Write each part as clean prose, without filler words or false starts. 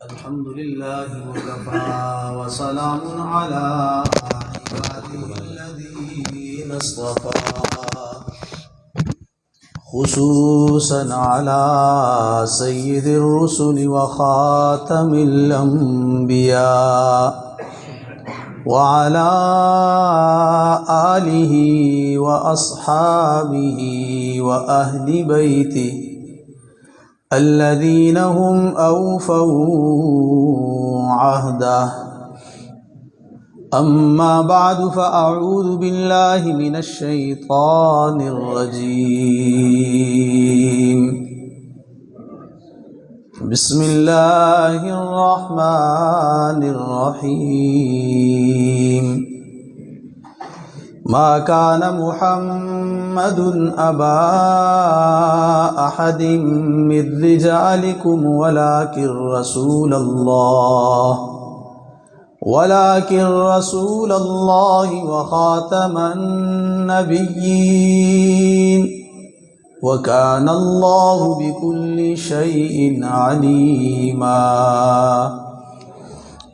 الحمد لله وكفى وسلام على عباده الذين اصطفى خصوصا على سيد الرسل وخاتم الأنبياء وعلى آله وأصحابه وأهل بيته الذين هم أوفوا عهده أما بعد فأعوذ بالله من الشيطان الرجيم بسم الله الرحمن الرحيم ما كان محمد أبا أحد من رجالكم ولكن رسول الله وخاتم النبيين وكان الله بكل شيء عليما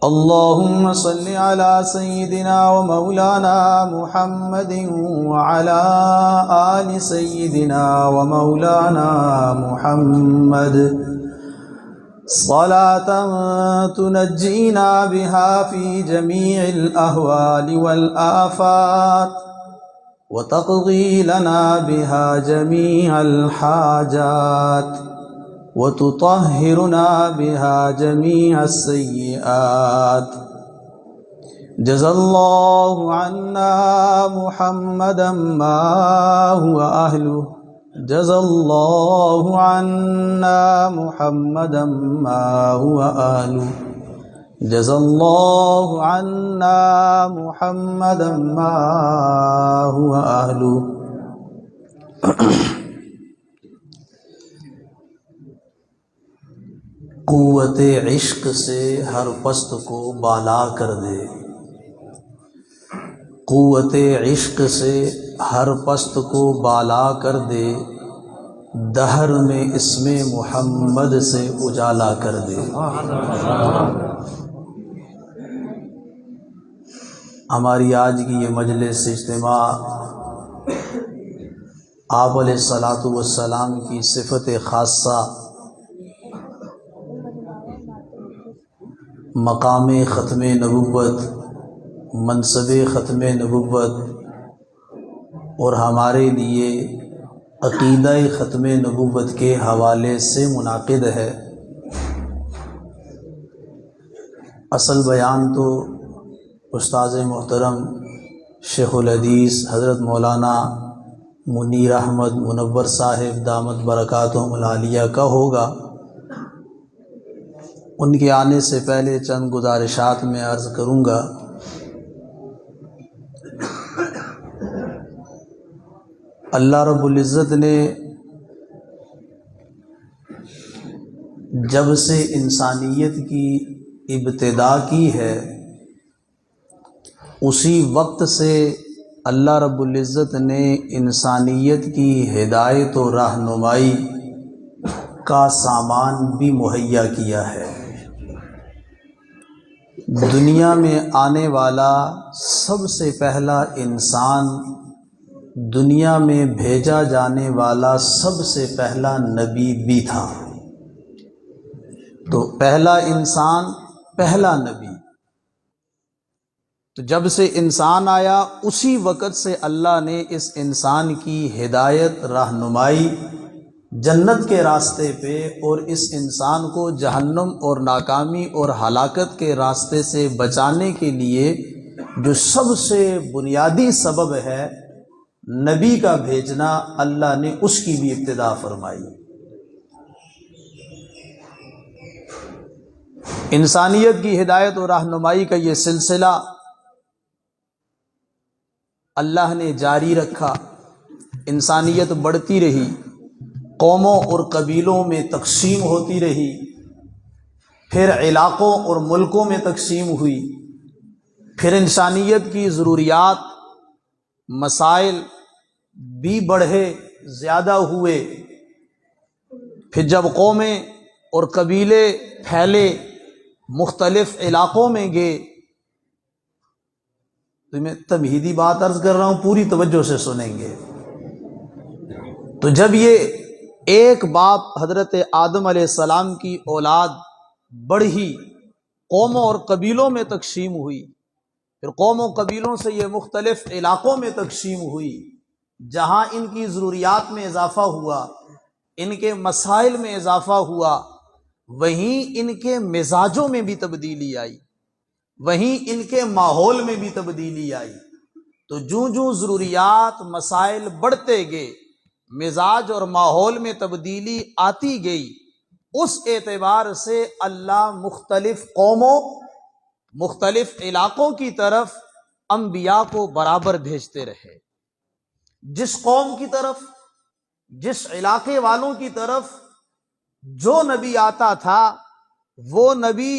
اللهم صل على سيدنا ومولانا محمد وعلى آل سيدنا ومولانا محمد صلاة تنجينا بها في جميع الأهوال والآفات وتقضي لنا بها جميع الحاجات وتطهرنا بها جميع السيئات جزا الله عنا محمدا ما هو أهله جزا الله عنا محمدا ما هو أهله جزا الله عنا محمدا ما هو أهله قوت عشق سے ہر پست کو بالا کر دے قوت عشق سے ہر پست کو بالا کر دے دہر میں اسم محمد سے اجالا کر دے ہماری آج کی یہ مجلس اجتماع آپ علیہ الصلاۃ والسلام کی صفت خاصہ مقام ختم نبوت منصب ختم نبوت اور ہمارے لیے عقیدہ ختم نبوت کے حوالے سے منعقد ہے۔ اصل بیان تو استاذ محترم شیخ الحدیث حضرت مولانا منیر احمد منور صاحب دامت برکاتہم العالیہ کا ہوگا۔ ان کے آنے سے پہلے چند گزارشات میں عرض کروں گا۔ اللہ رب العزت نے جب سے انسانیت کی ابتدا کی ہے اسی وقت سے اللہ رب العزت نے انسانیت کی ہدایت و رہنمائی کا سامان بھی مہیا کیا ہے۔ دنیا میں آنے والا سب سے پہلا انسان، دنیا میں بھیجا جانے والا سب سے پہلا نبی بھی تھا۔ تو پہلا انسان، پہلا نبی، تو جب سے انسان آیا اسی وقت سے اللہ نے اس انسان کی ہدایت رہنمائی جنت کے راستے پہ اور اس انسان کو جہنم اور ناکامی اور ہلاکت کے راستے سے بچانے کے لیے جو سب سے بنیادی سبب ہے نبی کا بھیجنا، اللہ نے اس کی بھی ابتدا فرمائی۔ انسانیت کی ہدایت اور رہنمائی کا یہ سلسلہ اللہ نے جاری رکھا، انسانیت بڑھتی رہی، قوموں اور قبیلوں میں تقسیم ہوتی رہی، پھر علاقوں اور ملکوں میں تقسیم ہوئی، پھر انسانیت کی ضروریات مسائل بھی بڑھے، زیادہ ہوئے، پھر جب قومیں اور قبیلے پھیلے، مختلف علاقوں میں گئے. تو میں تمہیدی بات عرض کر رہا ہوں، پوری توجہ سے سنیں گے. تو جب یہ ایک باپ حضرت آدم علیہ السلام کی اولاد بڑھی، قوموں اور قبیلوں میں تقسیم ہوئی، پھر قوموں قبیلوں سے یہ مختلف علاقوں میں تقسیم ہوئی، جہاں ان کی ضروریات میں اضافہ ہوا، ان کے مسائل میں اضافہ ہوا، وہیں ان کے مزاجوں میں بھی تبدیلی آئی، وہیں ان کے ماحول میں بھی تبدیلی آئی. تو جوں جوں ضروریات مسائل بڑھتے گئے، مزاج اور ماحول میں تبدیلی آتی گئی، اس اعتبار سے اللہ مختلف قوموں، مختلف علاقوں کی طرف انبیاء کو برابر بھیجتے رہے. جس قوم کی طرف، جس علاقے والوں کی طرف جو نبی آتا تھا، وہ نبی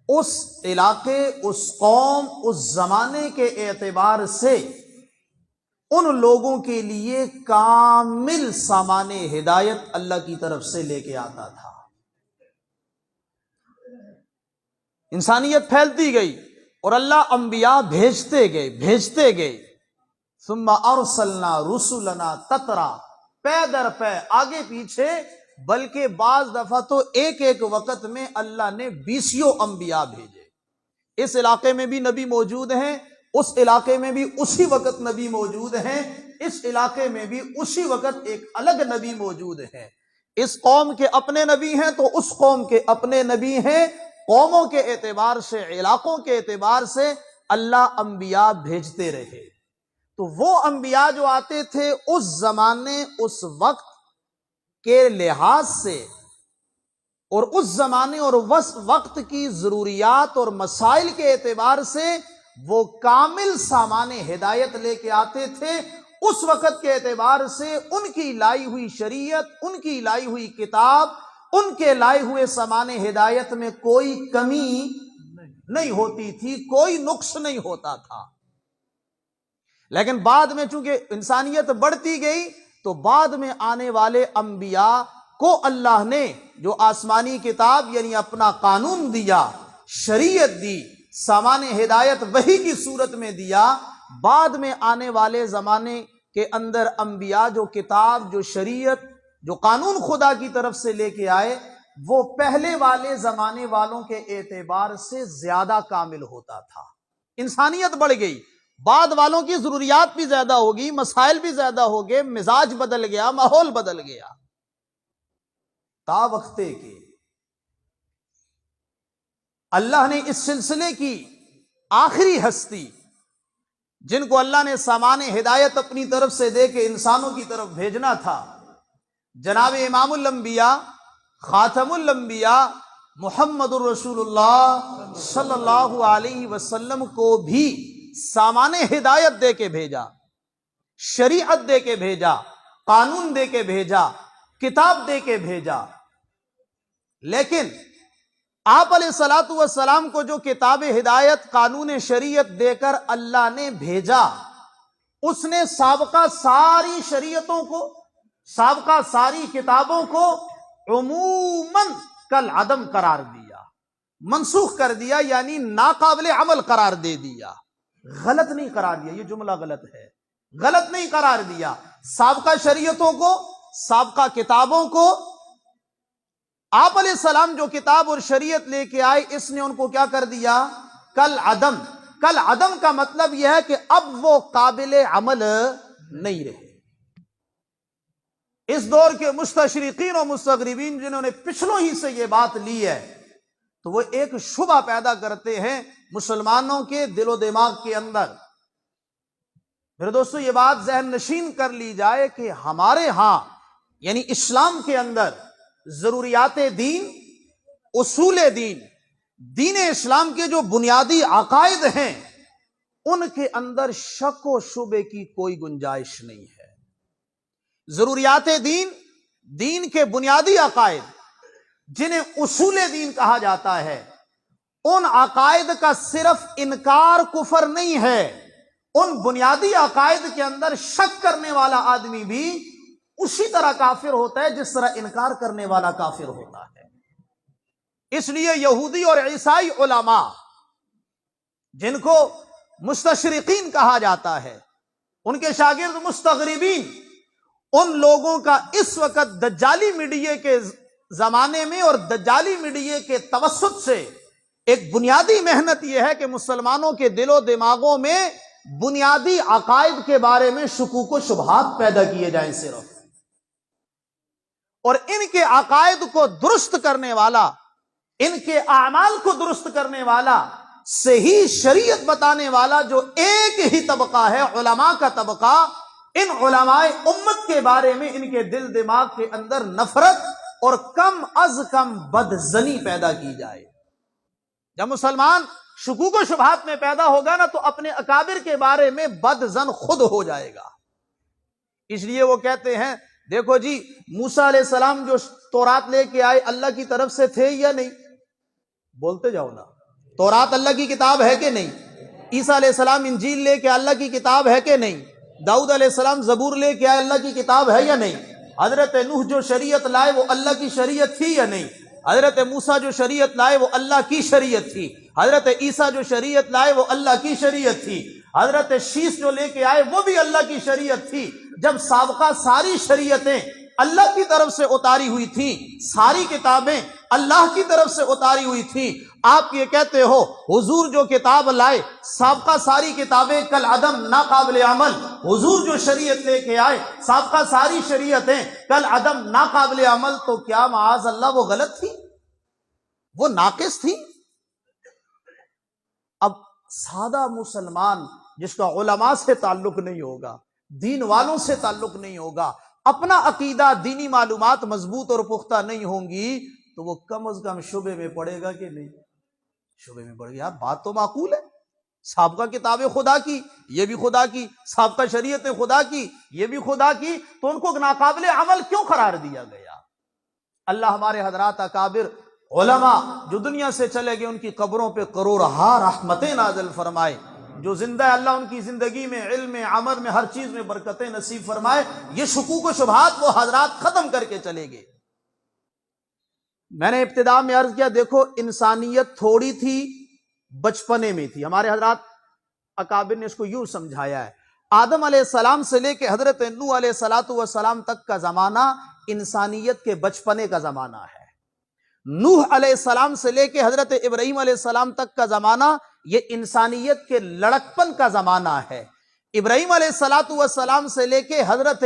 اس علاقے، اس قوم، اس زمانے کے اعتبار سے ان لوگوں کے لیے کامل سامان ہدایت اللہ کی طرف سے لے کے آتا تھا. انسانیت پھیلتی گئی اور اللہ انبیاء بھیجتے گئے. ثم ارسلنا رسلنا تترا، پے در پے، آگے پیچھے، بلکہ بعض دفعہ تو ایک ایک وقت میں اللہ نے 20 انبیاء بھیجے. اس علاقے میں بھی نبی موجود ہیں، اس علاقے میں بھی اسی وقت نبی موجود ہیں، اس علاقے میں بھی اسی وقت ایک الگ نبی موجود ہے. اس قوم کے اپنے نبی ہیں تو اس قوم کے اپنے نبی ہیں. قوموں کے اعتبار سے، علاقوں کے اعتبار سے اللہ انبیاء بھیجتے رہے. تو وہ انبیاء جو آتے تھے اس زمانے، اس وقت کے لحاظ سے، اور اس زمانے اور وقت کی ضروریات اور مسائل کے اعتبار سے وہ کامل سامان ہدایت لے کے آتے تھے. اس وقت کے اعتبار سے ان کی لائی ہوئی شریعت، ان کی لائی ہوئی کتاب، ان کے لائے ہوئے سامان ہدایت میں کوئی کمی نہیں ہوتی تھی، کوئی نقص نہیں ہوتا تھا. لیکن بعد میں چونکہ انسانیت بڑھتی گئی تو بعد میں آنے والے انبیاء کو اللہ نے جو آسمانی کتاب یعنی اپنا قانون دیا، شریعت دی، سامان ہدایت وحی کی صورت میں دیا. بعد میں آنے والے زمانے کے اندر انبیاء جو کتاب، جو شریعت، جو قانون خدا کی طرف سے لے کے آئے، وہ پہلے والے زمانے والوں کے اعتبار سے زیادہ کامل ہوتا تھا. انسانیت بڑھ گئی، بعد والوں کی ضروریات بھی زیادہ ہوگی، مسائل بھی زیادہ ہو گئے، مزاج بدل گیا، ماحول بدل گیا. تا وقتے کے اللہ نے اس سلسلے کی آخری ہستی، جن کو اللہ نے سامان ہدایت اپنی طرف سے دے کے انسانوں کی طرف بھیجنا تھا، جناب امام الانبیاء، خاتم الانبیاء محمد الرسول اللہ صلی اللہ علیہ وسلم کو بھی سامان ہدایت دے کے بھیجا، شریعت دے کے بھیجا، قانون دے کے بھیجا، کتاب دے کے بھیجا. لیکن آپ علیہ الصلوۃ والسلام کو جو کتاب ہدایت، قانون شریعت دے کر اللہ نے بھیجا، اس نے سابقہ ساری شریعتوں کو، سابقہ ساری کتابوں کو عموماً کالعدم قرار دیا، منسوخ کر دیا، یعنی ناقابل عمل قرار دے دیا. غلط نہیں قرار دیا، یہ جملہ غلط ہے، غلط نہیں قرار دیا. سابقہ شریعتوں کو، سابقہ کتابوں کو، آپ علیہ السلام جو کتاب اور شریعت لے کے آئے، اس نے ان کو کیا کر دیا؟ کل عدم. کل عدم کا مطلب یہ ہے کہ اب وہ قابل عمل نہیں رہے. اس دور کے مستشرقین و مستغربین جنہوں نے پچھلوں ہی سے یہ بات لی ہے، تو وہ ایک شبہ پیدا کرتے ہیں مسلمانوں کے دل و دماغ کے اندر. میرے دوستو، یہ بات ذہن نشین کر لی جائے کہ ہمارے ہاں یعنی اسلام کے اندر ضروریات دین، اصول دین، دین اسلام کے جو بنیادی عقائد ہیں، ان کے اندر شک و شبے کی کوئی گنجائش نہیں ہے. ضروریات دین، دین کے بنیادی عقائد جنہیں اصول دین کہا جاتا ہے، ان عقائد کا صرف انکار کفر نہیں ہے. ان بنیادی عقائد کے اندر شک کرنے والا آدمی بھی اسی طرح کافر ہوتا ہے جس طرح انکار کرنے والا کافر ہوتا ہے۔ اس لیے یہودی اور عیسائی علماء جن کو مستشرقین کہا جاتا ہے، ان کے شاگرد مستغربین، ان لوگوں کا اس وقت دجالی میڈیا کے زمانے میں اور دجالی میڈیا کے توسط سے ایک بنیادی محنت یہ ہے کہ مسلمانوں کے دل و دماغوں میں بنیادی عقائد کے بارے میں شکوک و شبہات پیدا کیے جائیں صرف، اور ان کے عقائد کو درست کرنے والا، ان کے اعمال کو درست کرنے والا، صحیح شریعت بتانے والا جو ایک ہی طبقہ ہے، علماء کا طبقہ، ان علماء امت کے بارے میں ان کے دل دماغ کے اندر نفرت اور کم از کم بدظنی پیدا کی جائے۔ جب مسلمان شکوک و شبہات میں پیدا ہوگا نا تو اپنے اکابر کے بارے میں بدظن خود ہو جائے گا۔ اس لیے وہ کہتے ہیں دیکھو جی موسیٰ علیہ السلام جو تورات لے کے آئے اللہ کی طرف سے تھے یا نہیں؟ بولتے جاؤ نا، تورات اللہ کی کتاب ہے کہ نہیں؟ عیسیٰ علیہ السلام انجیل لے کے اللہ کی کتاب ہے کہ نہیں؟ داؤد علیہ السلام زبور لے کے آئے اللہ کی کتاب ہے یا نہیں؟ حضرت نوح جو شریعت لائے وہ اللہ کی شریعت تھی یا نہیں؟ حضرت موسیٰ جو شریعت لائے وہ اللہ کی شریعت تھی۔ حضرت عیسیٰ جو شریعت لائے وہ اللہ کی شریعت تھی۔ حضرت شیس جو لے کے آئے وہ بھی اللہ کی شریعت تھی۔ جب سابقہ ساری شریعتیں اللہ کی طرف سے اتاری ہوئی تھی، ساری کتابیں اللہ کی طرف سے اتاری ہوئی تھی، آپ یہ کہتے ہو حضور جو کتاب لائے سابقہ ساری کتابیں کل عدم ناقابل عمل، حضور جو شریعت لے کے آئے سابقہ ساری شریعتیں کل عدم ناقابل عمل، تو کیا معاذ اللہ وہ غلط تھی؟ وہ ناقص تھی؟ اب سادہ مسلمان جس کا علماء سے تعلق نہیں ہوگا، دین والوں سے تعلق نہیں ہوگا، اپنا عقیدہ دینی معلومات مضبوط اور پختہ نہیں ہوں گی، تو وہ کم از کم شبے میں پڑے گا کہ نہیں؟ شبے میں پڑے گا۔ یار بات تو معقول ہے، سابقہ کتابیں خدا کی یہ بھی خدا کی، سابقہ شریعتیں خدا کی یہ بھی خدا کی، تو ان کو ناقابل عمل کیوں قرار دیا گیا؟ اللہ ہمارے حضرات اکابر علماء جو دنیا سے چلے گئے ان کی قبروں پہ کروڑہا رحمتیں نازل فرمائے، جو زندہ ہے اللہ ان کی زندگی میں علم میں عمل میں ہر چیز میں برکتیں نصیب فرمائے۔ یہ شکوک و شبہات وہ حضرات ختم کر کے چلے گئے۔ میں نے ابتدا میں عرض کیا دیکھو انسانیت تھوڑی تھی بچپنے میں تھی، ہمارے حضرات اکابر نے اس کو یوں سمجھایا ہے، آدم علیہ السلام سے لے کے حضرت نوح علیہ السلام تک کا زمانہ انسانیت کے بچپنے کا زمانہ ہے، نوح علیہ السلام سے لے کے حضرت ابراہیم علیہ السلام تک کا زمانہ یہ انسانیت کے لڑکپن کا زمانہ ہے، ابراہیم علیہ السلام سے لے کے حضرت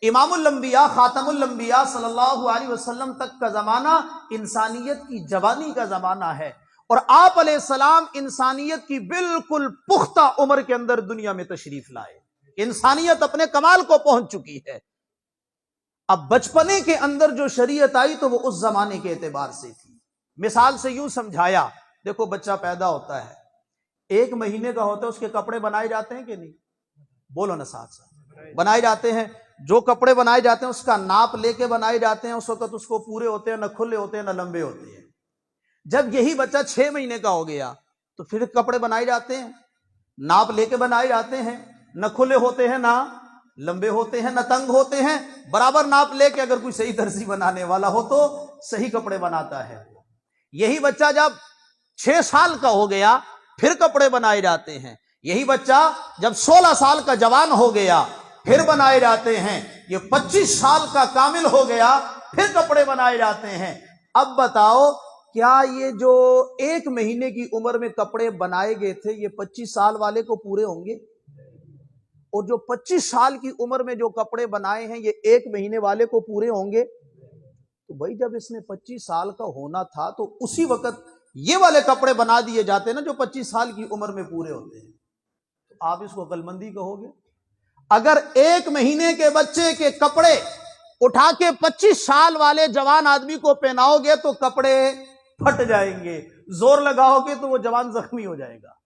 امام الانبیاء خاتم الانبیاء صلی اللہ علیہ وسلم تک کا زمانہ انسانیت کی جوانی کا زمانہ ہے، اور آپ علیہ السلام انسانیت کی بالکل پختہ عمر کے اندر دنیا میں تشریف لائے، انسانیت اپنے کمال کو پہنچ چکی ہے۔ اب بچپنے کے اندر جو شریعت آئی تو وہ اس زمانے کے اعتبار سے تھی۔ مثال سے یوں سمجھایا، دیکھو بچہ پیدا ہوتا ہے 1 مہینے کا ہوتا ہے، اس کے کپڑے بنائے جاتے ہیں کہ نہیں؟ بولو نا ساتھ ساتھ، بنائے جاتے ہیں۔ جو کپڑے بنائے جاتے ہیں اس کا ناپ لے کے بنائے جاتے ہیں، اس وقت اس کو پورے ہوتے ہیں، نہ کھلے ہوتے ہیں نہ لمبے ہوتے ہیں۔ جب یہی بچہ 6 مہینے کا ہو گیا تو پھر کپڑے بنائے جاتے ہیں، ناپ لے کے بنائے جاتے ہیں، نہ کھلے ہوتے ہیں نہ لمبے ہوتے ہیں نہ تنگ ہوتے ہیں، برابر ناپ لے کے اگر کوئی صحیح درزی بنانے والا ہو تو صحیح کپڑے بناتا ہے۔ یہی بچہ جب 6 سال کا ہو گیا پھر کپڑے بنائے جاتے ہیں، یہی بچہ جب 16 سال کا جوان ہو گیا پھر بنائے جاتے ہیں، یہ 25 سال کا کامل ہو گیا پھر کپڑے بنائے جاتے ہیں۔ اب بتاؤ کیا یہ جو 1 مہینے کی عمر میں کپڑے بنائے گئے تھے یہ 25 سال والے کو پورے ہوں گے؟ اور جو 25 سال کی عمر میں جو کپڑے بنائے ہیں یہ 1 مہینے والے کو پورے ہوں گے؟ تو بھائی جب اس نے 25 سال کا ہونا تھا تو اسی وقت یہ والے کپڑے بنا دیے جاتے نا جو 25 سال کی عمر میں پورے ہوتے ہیں، تو آپ اس کو عقل مندی کہو گے؟ اگر 1 مہینے کے بچے کے کپڑے اٹھا کے 25 سال والے جوان آدمی کو پہناؤ گے تو کپڑے پھٹ جائیں گے، زور لگاؤ گے تو وہ جوان زخمی ہو جائے گا۔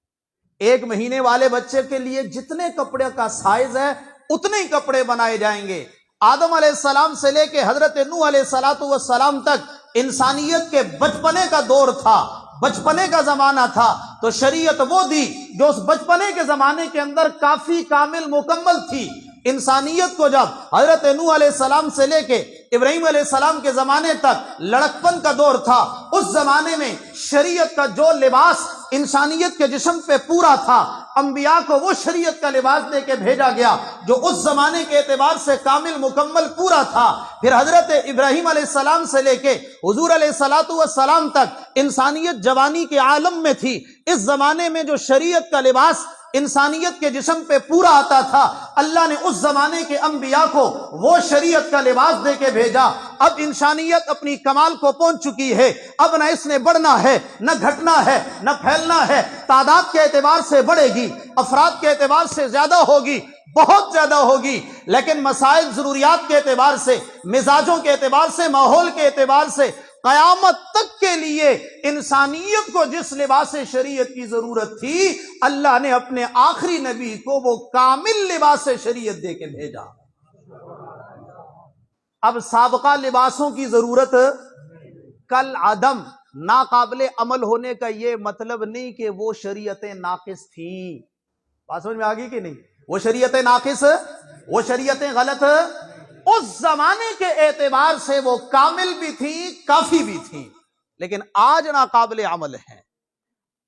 1 مہینے والے بچے کے لیے جتنے کپڑے کا سائز ہے اتنے ہی کپڑے بنائے جائیں گے۔ آدم علیہ السلام سے لے کے حضرت نوح علیہ السلام تک انسانیت کے بچپنے کا دور تھا، بچپنے کا زمانہ تھا، تو شریعت وہ دی جو اس بچپنے کے زمانے کے اندر کافی کامل مکمل تھی۔ انسانیت کو جب حضرت نوح علیہ السلام سے لے کے ابراہیم علیہ السلام کے زمانے تک لڑکپن کا دور تھا، اس زمانے میں شریعت کا جو لباس انسانیت کے جسم پہ پورا تھا، انبیاء کو وہ شریعت کا لباس دے کے بھیجا گیا جو اس زمانے کے اعتبار سے کامل مکمل پورا تھا۔ پھر حضرت ابراہیم علیہ السلام سے لے کے حضور علیہ السلام تک انسانیت جوانی کے عالم میں تھی۔ اس زمانے میں جو شریعت کا لباس انسانیت کے جسم پہ پورا آتا تھا، اللہ نے اس زمانے کے انبیاء کو وہ شریعت کا لباس دے کے بھیجا۔ اب انسانیت اپنی کمال کو پہنچ چکی ہے، اب نہ اس نے بڑھنا ہے نہ گھٹنا ہے نہ پھیلنا ہے۔ تعداد کے اعتبار سے بڑھے گی، افراد کے اعتبار سے زیادہ ہوگی، بہت زیادہ ہوگی، لیکن مسائل ضروریات کے اعتبار سے، مزاجوں کے اعتبار سے، ماحول کے اعتبار سے قیامت تک کے لیے انسانیت کو جس لباس شریعت کی ضرورت تھی، اللہ نے اپنے آخری نبی کو وہ کامل لباس شریعت دے کے بھیجا۔ اب سابقہ لباسوں کی ضرورت کل عدم، ناقابل عمل ہونے کا یہ مطلب نہیں کہ وہ شریعتیں ناقص تھیں۔ بات سمجھ میں آ گئی کہ نہیں؟ وہ شریعتیں ناقص، وہ شریعتیں غلط، اس زمانے کے اعتبار سے وہ کامل بھی تھیں، کافی بھی تھیں، لیکن آج ناقابل عمل ہیں۔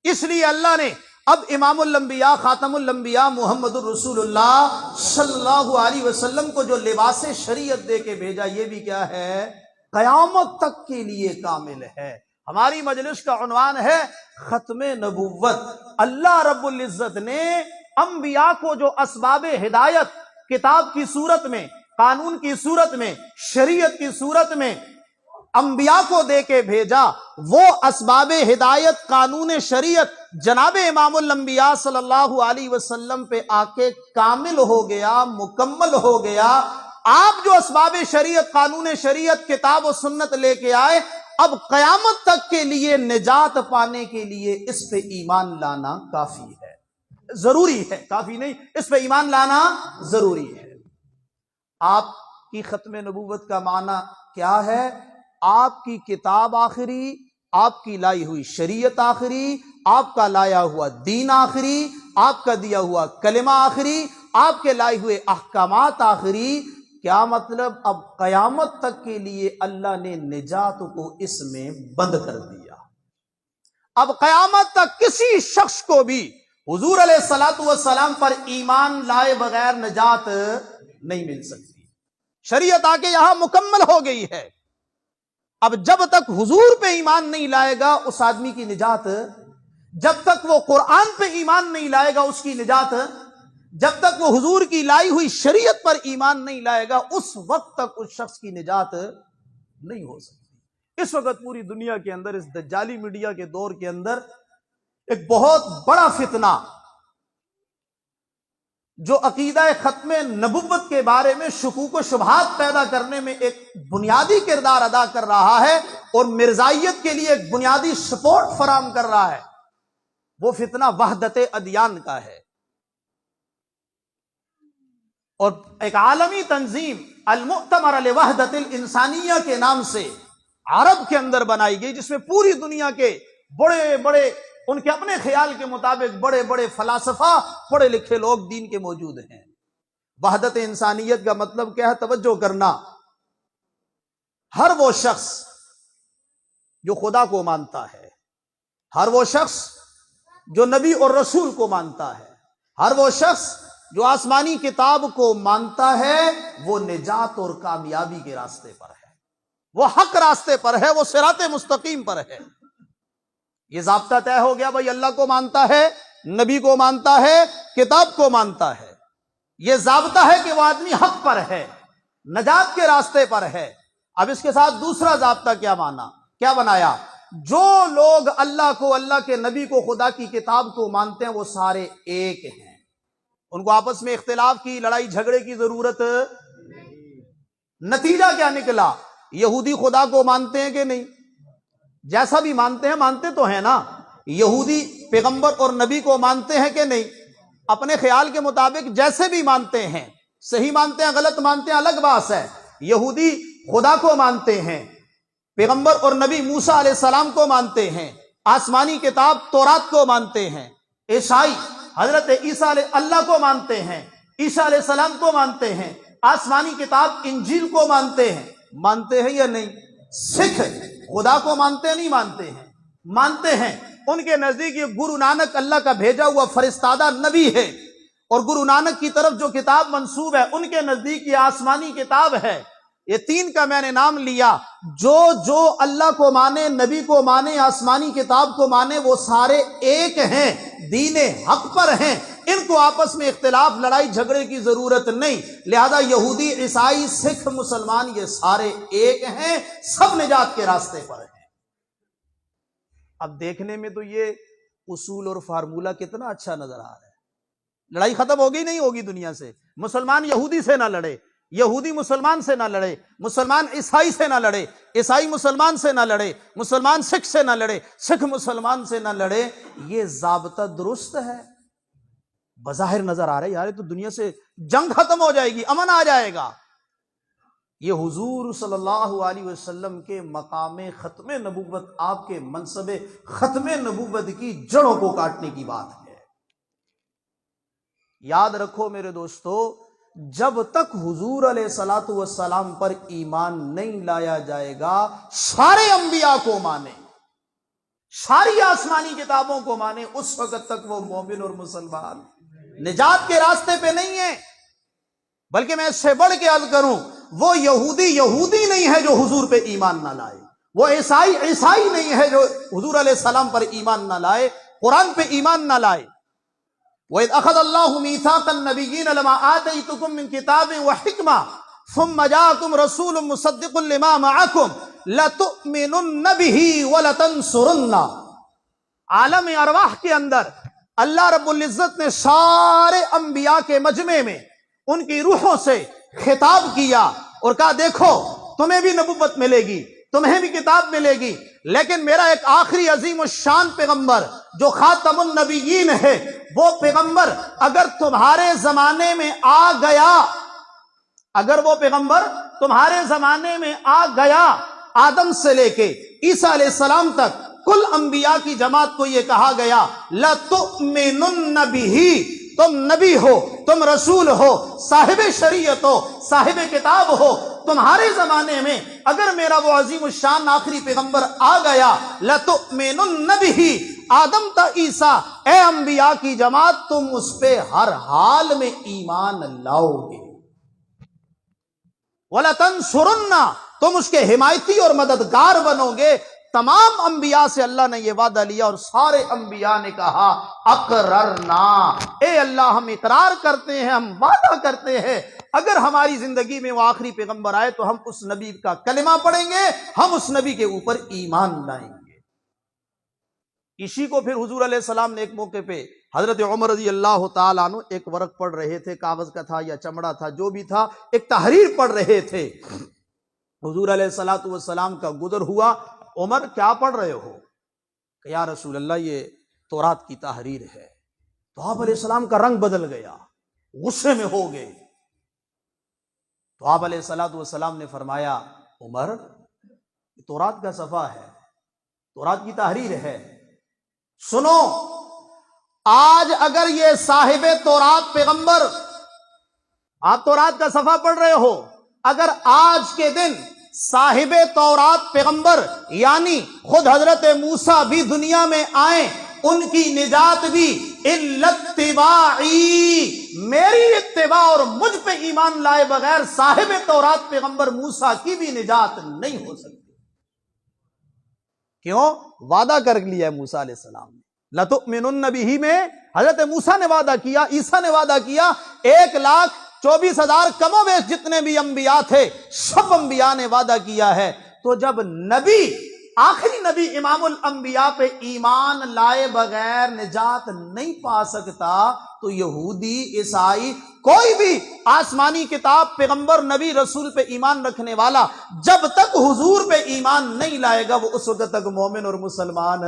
اس لیے اللہ نے اب امام الانبیاء خاتم الانبیاء محمد الرسول اللہ صلی اللہ علیہ وسلم کو جو لباس شریعت دے کے بھیجا، یہ بھی کیا ہے؟ قیامت تک کے لیے کامل ہے۔ ہماری مجلس کا عنوان ہے ختم نبوت۔ اللہ رب العزت نے انبیاء کو جو اسباب ہدایت کتاب کی صورت میں، قانون کی صورت میں، شریعت کی صورت میں انبیاء کو دے کے بھیجا، وہ اسباب ہدایت قانون شریعت جناب امام الانبیاء صلی اللہ علیہ وسلم پہ آ کے کامل ہو گیا، مکمل ہو گیا۔ آپ جو اسباب شریعت، قانون شریعت، کتاب و سنت لے کے آئے، اب قیامت تک کے لیے نجات پانے کے لیے اس پہ ایمان لانا کافی ہے، ضروری ہے، کافی نہیں، اس پہ ایمان لانا ضروری ہے۔ آپ کی ختم نبوت کا معنی کیا ہے؟ آپ کی کتاب آخری، آپ کی لائی ہوئی شریعت آخری، آپ کا لایا ہوا دین آخری، آپ کا دیا ہوا کلمہ آخری، آپ کے لائے ہوئے احکامات آخری۔ کیا مطلب؟ اب قیامت تک کے لیے اللہ نے نجات کو اس میں بند کر دیا۔ اب قیامت تک کسی شخص کو بھی حضور علیہ السلام پر ایمان لائے بغیر نجات نہیں مل سکتی۔ شریعت آ کے یہاں مکمل ہو گئی ہے۔ اب جب تک حضور پہ ایمان نہیں لائے گا اس آدمی کی نجات، جب تک وہ قرآن پہ ایمان نہیں لائے گا اس کی نجات، جب تک وہ حضور کی لائی ہوئی شریعت پر ایمان نہیں لائے گا اس وقت تک اس شخص کی نجات نہیں ہو سکتی۔ اس وقت پوری دنیا کے اندر، اس دجالی میڈیا کے دور کے اندر، ایک بہت بڑا فتنہ جو عقیدہ ختم نبوت کے بارے میں شکوک و شبہات پیدا کرنے میں ایک بنیادی کردار ادا کر رہا ہے اور مرزائیت کے لیے ایک بنیادی سپورٹ فراہم کر رہا ہے، وہ فتنہ وحدت ادیان کا ہے۔ اور ایک عالمی تنظیم المؤتمر لوحدت الانسانیہ کے نام سے عرب کے اندر بنائی گئی، جس میں پوری دنیا کے بڑے بڑے، ان کے اپنے خیال کے مطابق بڑے بڑے فلاسفہ، پڑھے لکھے لوگ دین کے موجود ہیں۔ وحدت انسانیت کا مطلب کیا ہے؟ توجہ کرنا، ہر وہ شخص جو خدا کو مانتا ہے، ہر وہ شخص جو نبی اور رسول کو مانتا ہے، ہر وہ شخص جو آسمانی کتاب کو مانتا ہے، وہ نجات اور کامیابی کے راستے پر ہے، وہ حق راستے پر ہے، وہ صراط مستقیم پر ہے۔ یہ ضابطہ طے ہو گیا، بھائی اللہ کو مانتا ہے، نبی کو مانتا ہے، کتاب کو مانتا ہے، یہ ضابطہ ہے کہ وہ آدمی حق پر ہے، نجات کے راستے پر ہے۔ اب اس کے ساتھ دوسرا ضابطہ کیا مانا، کیا بنایا؟ جو لوگ اللہ کو، اللہ کے نبی کو، خدا کی کتاب کو مانتے ہیں وہ سارے ایک ہیں، ان کو آپس میں اختلاف کی، لڑائی جھگڑے کی ضرورت۔ نتیجہ کیا نکلا؟ یہودی خدا کو مانتے ہیں کہ نہیں؟ جیسا بھی مانتے ہیں، مانتے تو ہیں نا۔ یہودی پیغمبر اور نبی کو مانتے ہیں کہ نہیں؟ اپنے خیال کے مطابق جیسے بھی مانتے ہیں، صحیح مانتے ہیں غلط مانتے ہیں الگ بات ہے۔ یہودی خدا کو مانتے ہیں، پیغمبر اور نبی موسیٰ علیہ السلام کو مانتے ہیں، آسمانی کتاب تورات کو مانتے ہیں۔ عیسائی حضرت عیسیٰ علیہ اللہ کو مانتے ہیں، عیسیٰ علیہ السلام کو مانتے ہیں، آسمانی کتاب انجیل کو مانتے ہیں یا نہیں؟ سکھ خدا کو مانتے نہیں مانتے ہیں۔ ان کے نزدیک یہ گرو نانک اللہ کا بھیجا ہوا فرستادہ نبی ہے، اور گرو نانک کی طرف جو کتاب منسوب ہے ان کے نزدیک یہ آسمانی کتاب ہے۔ یہ تین کا میں نے نام لیا، جو اللہ کو مانے، نبی کو مانے، آسمانی کتاب کو مانے، وہ سارے ایک ہیں، دین حق پر ہیں، ان کو آپس میں اختلاف، لڑائی جھگڑے کی ضرورت نہیں۔ لہذا یہودی، عیسائی، سکھ، مسلمان یہ سارے ایک ہیں، سب نجات کے راستے پر ہیں۔ اب دیکھنے میں تو یہ اصول اور فارمولہ کتنا اچھا نظر آ رہا ہے۔ لڑائی ختم ہوگی نہیں ہوگی دنیا سے؟ مسلمان یہودی سے نہ لڑے، یہودی مسلمان سے نہ لڑے، مسلمان عیسائی سے نہ لڑے، عیسائی مسلمان سے نہ لڑے، مسلمان سکھ سے نہ لڑے، سکھ مسلمان سے نہ لڑے، یہ ضابطہ درست ہے؟ بظاہر نظر آ رہا ہے یار تو دنیا سے جنگ ختم ہو جائے گی، امن آ جائے گا۔ یہ حضور صلی اللہ علیہ وسلم کے مقام ختم نبوت، آپ کے منصب ختم نبوت کی جڑوں کو کاٹنے کی بات ہے۔ یاد رکھو میرے دوستو، جب تک حضور علیہ الصلوۃ والسلام پر ایمان نہیں لایا جائے گا، سارے انبیاء کو مانے، ساری آسمانی کتابوں کو مانے، اس وقت تک وہ مومن اور مسلمان نجات کے راستے پہ نہیں ہے۔ بلکہ میں اس سے بڑھ کے عرض کروں، وہ یہودی نہیں ہے جو حضور پہ ایمان نہ لائے، وہ عیسائی نہیں ہے جو حضور علیہ السلام پر ایمان نہ لائے، قرآن پہ ایمان نہ لائے۔ وَإِذْ أَخَذَ اللَّهُ مِيثَاقَ النَّبِيِّينَ لَمَا آتَيْتُكُم مِّن كِتَابٍ وَحِكْمَةٍ ثُمَّ جَاءَكُمْ رَسُولٌ مُصَدِّقٌ لِّمَا مَعَكُمْ لَتُؤْمِنُنَّ بِهِ وَلَتَنصُرُنَّ۔ عالم ارواح کے اندر اللہ رب العزت نے سارے انبیاء کے مجمع میں ان کی روحوں سے خطاب کیا اور کہا دیکھو تمہیں بھی نبوت ملے گی، تمہیں بھی کتاب ملے گی، لیکن میرا ایک آخری عظیم الشان پیغمبر جو خاتم النبیین ہے، وہ پیغمبر اگر تمہارے زمانے میں آ گیا، اگر وہ پیغمبر تمہارے زمانے میں آ گیا، آدم سے لے کے عیسیٰ علیہ السلام تک کل انبیاء کی جماعت کو یہ کہا گیا لَتُؤْمِنُنَّ بِهِ، تم نبی ہو، تم رسول ہو، صاحب شریعت ہو، صاحب کتاب ہو، تمہارے زمانے میں اگر میرا وہ عظیم الشان آخری پیغمبر آ گیا، لَتُؤْمِنُنَّ بِهِ، آدم تا عیسیٰ، اے انبیاء کی جماعت تم اس پہ ہر حال میں ایمان لاؤ گے، وَلَتَنْصُرُنَّ، تم اس کے حمایتی اور مددگار بنو گے۔ تمام انبیاء سے اللہ نے یہ وعدہ لیا اور سارے انبیاء نے کہا اقررنا، اے اللہ ہم اقرار کرتے ہیں، ہم وعدہ کرتے ہیں اگر ہماری زندگی میں وہ آخری پیغمبر آئے تو ہم اس نبی کا کلمہ پڑھیں گے، ہم اس نبی کے اوپر ایمان لائیں گے۔ اسی کو پھر حضور علیہ السلام نے ایک موقع پہ حضرت عمر رضی اللہ تعالیٰ عنہ ایک ورق پڑھ رہے تھے، کاغذ کا تھا یا چمڑا تھا، جو بھی تھا، ایک تحریر پڑھ رہے تھے۔ حضور علیہ الصلوۃ والسلام کا گزر ہوا، عمر کیا پڑھ رہے ہو؟ کہ یا رسول اللہ یہ تورات کی تحریر ہے۔ تو آپ علیہ السلام کا رنگ بدل گیا، غصے میں ہو گئے۔ تو آپ علیہ الصلوۃ والسلام نے فرمایا عمر تورات کا صفحہ ہے، تورات کی تحریر ہے، سنو آج اگر یہ صاحب تورات پیغمبر، آپ تورات کا صفحہ پڑھ رہے ہو، اگر آج کے دن صاحب تورات پیغمبر یعنی خود حضرت موسیٰ بھی دنیا میں آئیں، ان کی نجات بھی الا اتباعی، میری اتباع اور مجھ پہ ایمان لائے بغیر صاحب تورات پیغمبر موسیٰ کی بھی نجات نہیں ہو سکتی۔ کیوں؟ وعدہ کر لیا ہے موسیٰ علیہ السلام نے، لَتُؤْمِنُنَّ بِهِ میں حضرت موسیٰ نے وعدہ کیا، عیسیٰ نے وعدہ کیا، 1,24,000 کم و بیش جتنے بھی انبیاء تھے سب انبیاء نے وعدہ کیا ہے۔ تو جب نبی، آخری نبی امام الانبیاء پہ ایمان لائے بغیر نجات نہیں پا سکتا، تو یہودی، عیسائی، کوئی بھی آسمانی کتاب، پیغمبر، نبی، رسول پہ ایمان رکھنے والا جب تک حضور پہ ایمان نہیں لائے گا وہ اس وقت تک مومن اور مسلمان۔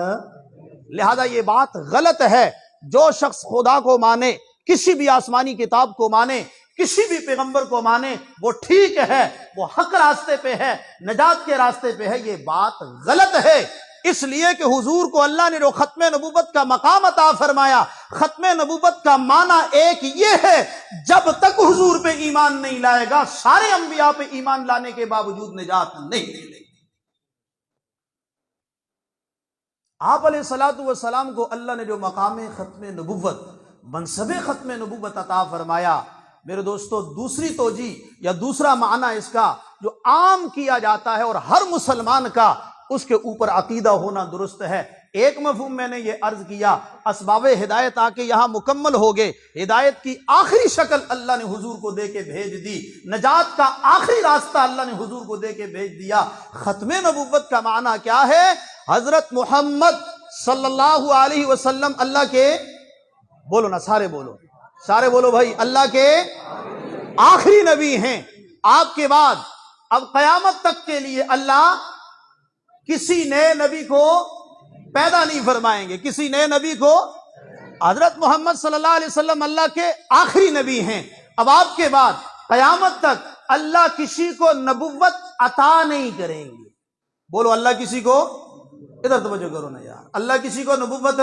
لہذا یہ بات غلط ہے، جو شخص خدا کو مانے، کسی بھی آسمانی کتاب کو مانے، کسی بھی پیغمبر کو مانے، وہ ٹھیک ہے، وہ حق راستے پہ ہے، نجات کے راستے پہ ہے، یہ بات غلط ہے۔ اس لیے کہ حضور کو اللہ نے جو ختم نبوت کا مقام عطا فرمایا، ختم نبوت کا معنی ایک یہ ہے، جب تک حضور پہ ایمان نہیں لائے گا سارے انبیاء پہ ایمان لانے کے باوجود نجات نہیں ملے گی۔ آپ علیہ الصلوۃ والسلام کو اللہ نے جو مقام ختم نبوت، منصب ختم نبوت عطا فرمایا، میرے دوستو دوسری توجیہ یا دوسرا معنی اس کا جو عام کیا جاتا ہے اور ہر مسلمان کا اس کے اوپر عقیدہ ہونا درست ہے۔ ایک مفہوم میں نے یہ عرض کیا، اسباب ہدایت آ کے یہاں مکمل ہو گئے، ہدایت کی آخری شکل اللہ نے حضور کو دے کے بھیج دی، نجات کا آخری راستہ اللہ نے حضور کو دے کے بھیج دیا۔ ختم نبوت کا معنی کیا ہے؟ حضرت محمد صلی اللہ علیہ وسلم اللہ کے، بولو نا سارے بولو بھائی، اللہ کے آخری نبی ہیں۔ آپ کے بعد اب قیامت تک کے لیے اللہ کسی نئے نبی کو پیدا نہیں فرمائیں گے، کسی نئے نبی کو۔ حضرت محمد صلی اللہ علیہ وسلم اللہ کے آخری نبی ہیں۔ اب آپ کے بعد قیامت تک اللہ کسی کو نبوت عطا نہیں کریں گے۔ بولو اللہ کسی کو، ادھر توجہ کرو نا یار، اللہ کسی کو نبوت،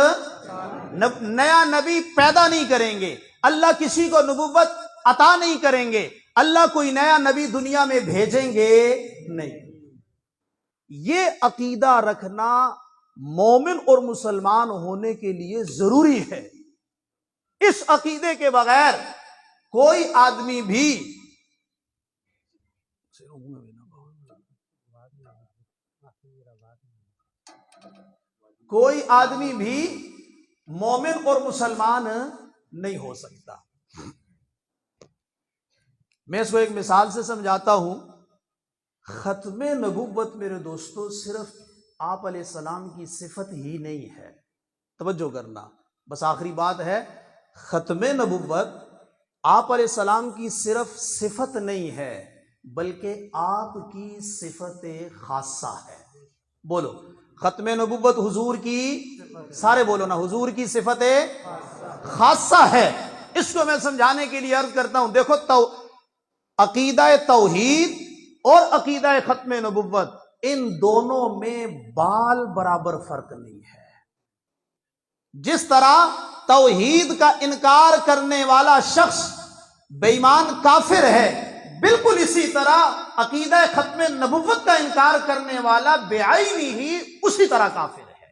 نیا نبی پیدا نہیں کریں گے، اللہ کسی کو نبوت عطا نہیں کریں گے، اللہ کوئی نیا نبی دنیا میں بھیجیں گے نہیں۔ یہ عقیدہ رکھنا مومن اور مسلمان ہونے کے لیے ضروری ہے۔ اس عقیدے کے بغیر کوئی آدمی بھی مومن اور مسلمان نہیں ہو سکتا۔ میں اس کو ایک مثال سے سمجھاتا ہوں۔ ختم نبوت میرے دوستو صرف آپ علیہ السلام کی صفت ہی نہیں ہے، توجہ کرنا، بس آخری بات ہے، ختم نبوت آپ علیہ السلام کی صرف صفت نہیں ہے بلکہ آپ کی صفت خاصہ ہے۔ بولو، ختم نبوت حضور کی، سارے بولو نا، حضور کی صفت خاصہ ہے۔ اس کو میں سمجھانے کے لیے عرض کرتا ہوں، دیکھو عقیدہ توحید اور عقیدہ ختم نبوت، ان دونوں میں بال برابر فرق نہیں ہے۔ جس طرح توحید کا انکار کرنے والا شخص بے ایمان کافر ہے، بالکل اسی طرح عقیدہ ختم نبوت کا انکار کرنے والا بے عینی ہی اسی طرح کافر ہے،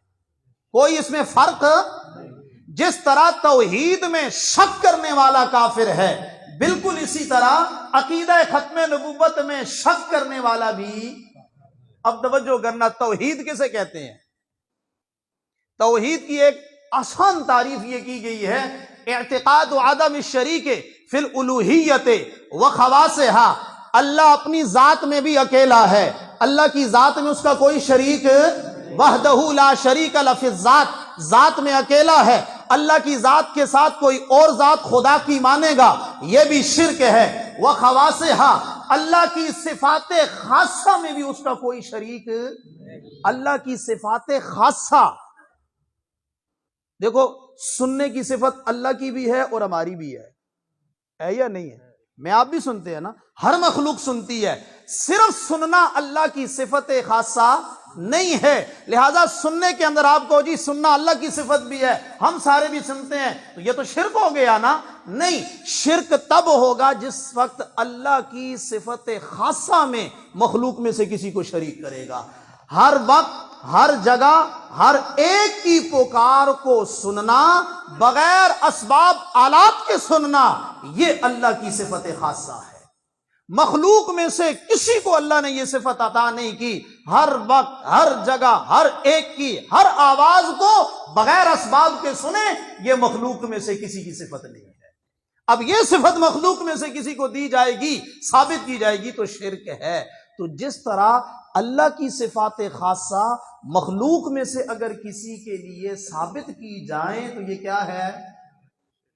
کوئی اس میں فرق۔ جس طرح توحید میں شک کرنے والا کافر ہے، بالکل اسی طرح عقیدہ ختم نبوت میں شک کرنے والا بھی۔ اب توجہ کرنا، توحید کسے کہتے ہیں؟ توحید کی ایک آسان تعریف یہ کی گئی ہے، اعتقاد عدم الشریک فی الالوہیت و خواصہا، اللہ اپنی ذات میں بھی اکیلا ہے، اللہ کی ذات میں اس کا کوئی شریک، وحدہ لا شریک لہ فی الذات، ذات میں اکیلا ہے، اللہ کی ذات کے ساتھ کوئی اور ذات خدا کی مانے گا یہ بھی شرک ہے۔ وخواصہا، اللہ کی صفات خاصہ میں بھی اس کا کوئی شریک، اللہ کی صفات خاصہ، دیکھو سننے کی صفت اللہ کی بھی ہے اور ہماری بھی ہے یا نہیں ہے؟ میں آپ بھی سنتے ہیں نا، ہر مخلوق سنتی ہے، صرف سننا اللہ کی صفت خاصہ نہیں ہے، لہذا سننے کے اندر آپ کو جی سننا اللہ کی صفت بھی ہے، ہم سارے بھی سنتے ہیں، تو یہ تو شرک ہو گیا نا؟ نہیں، شرک تب ہوگا جس وقت اللہ کی صفت خاصہ میں مخلوق میں سے کسی کو شریک کرے گا۔ ہر وقت، ہر جگہ، ہر ایک کی پکار کو سننا، بغیر اسباب آلات کے سننا، یہ اللہ کی صفت خاصہ ہے۔ مخلوق میں سے کسی کو اللہ نے یہ صفت عطا نہیں کی، ہر وقت، ہر جگہ، ہر ایک کی ہر آواز کو بغیر اسباب کے سنیں، یہ مخلوق میں سے کسی کی صفت نہیں ہے۔ اب یہ صفت مخلوق میں سے کسی کو دی جائے گی، ثابت کی جائے گی تو شرک ہے۔ تو جس طرح اللہ کی صفات خاصہ مخلوق میں سے اگر کسی کے لیے ثابت کی جائیں تو یہ کیا ہے؟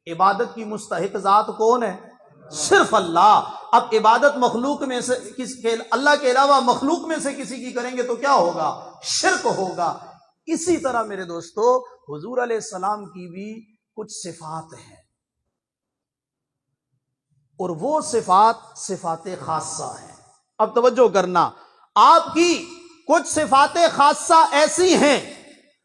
عبادت کی مستحق ذات کون ہے؟ صرف اللہ۔ اب عبادت مخلوق میں سے اللہ کے علاوہ مخلوق میں سے کسی کی کریں گے تو کیا ہوگا؟ شرک ہوگا۔ اسی طرح میرے دوستو حضور علیہ السلام کی بھی کچھ صفات ہیں، اور وہ صفات خاصہ ہیں۔ اب توجہ کرنا، آپ کی کچھ صفات خاصہ ایسی ہیں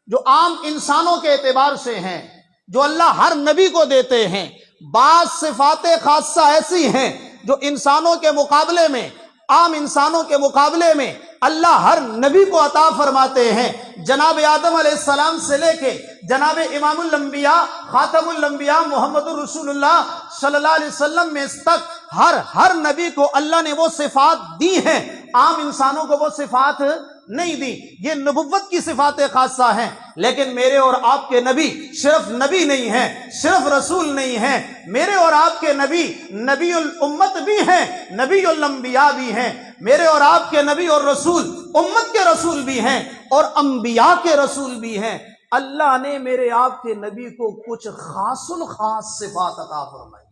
جو عام انسانوں کے اعتبار سے ہیں، جو اللہ ہر نبی کو دیتے ہیں۔ بعض صفات خاصہ ایسی ہیں جو انسانوں کے مقابلے میں، عام انسانوں کے مقابلے میں اللہ ہر نبی کو عطا فرماتے ہیں۔ جناب آدم علیہ السلام سے لے کے جناب امام الانبیاء خاتم الانبیاء محمد الرسول اللہ صلی اللہ علیہ وسلم میں تک ہر نبی کو اللہ نے وہ صفات دی ہیں، عام انسانوں کو وہ صفات نہیں دی۔ یہ نبوت کی صفات خاصہ ہیں، لیکن میرے اور آپ کے نبی صرف نبی نہیں ہیں، صرف رسول نہیں ہیں، میرے اور آپ کے نبی نبی الامت بھی ہیں، نبی الانبیاء بھی ہیں۔ میرے اور آپ کے نبی اور رسول امت کے رسول بھی ہیں اور انبیاء کے رسول بھی ہیں۔ اللہ نے میرے آپ کے نبی کو کچھ خاص الخاص صفات عطا فرمائی،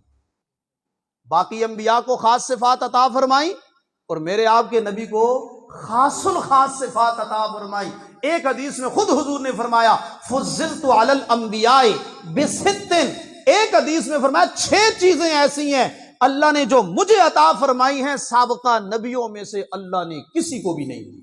باقی انبیاء کو خاص صفات عطا فرمائی اور میرے آپ کے نبی کو خاص الخاص صفات عطا فرمائی۔ ایک حدیث میں خود حضور نے فرمایا فضلت علی الانبیاء بست، ایک حدیث میں فرمایا 6 چیزیں ایسی ہیں اللہ نے جو مجھے عطا فرمائی ہیں، سابقہ نبیوں میں سے اللہ نے کسی کو بھی نہیں دی۔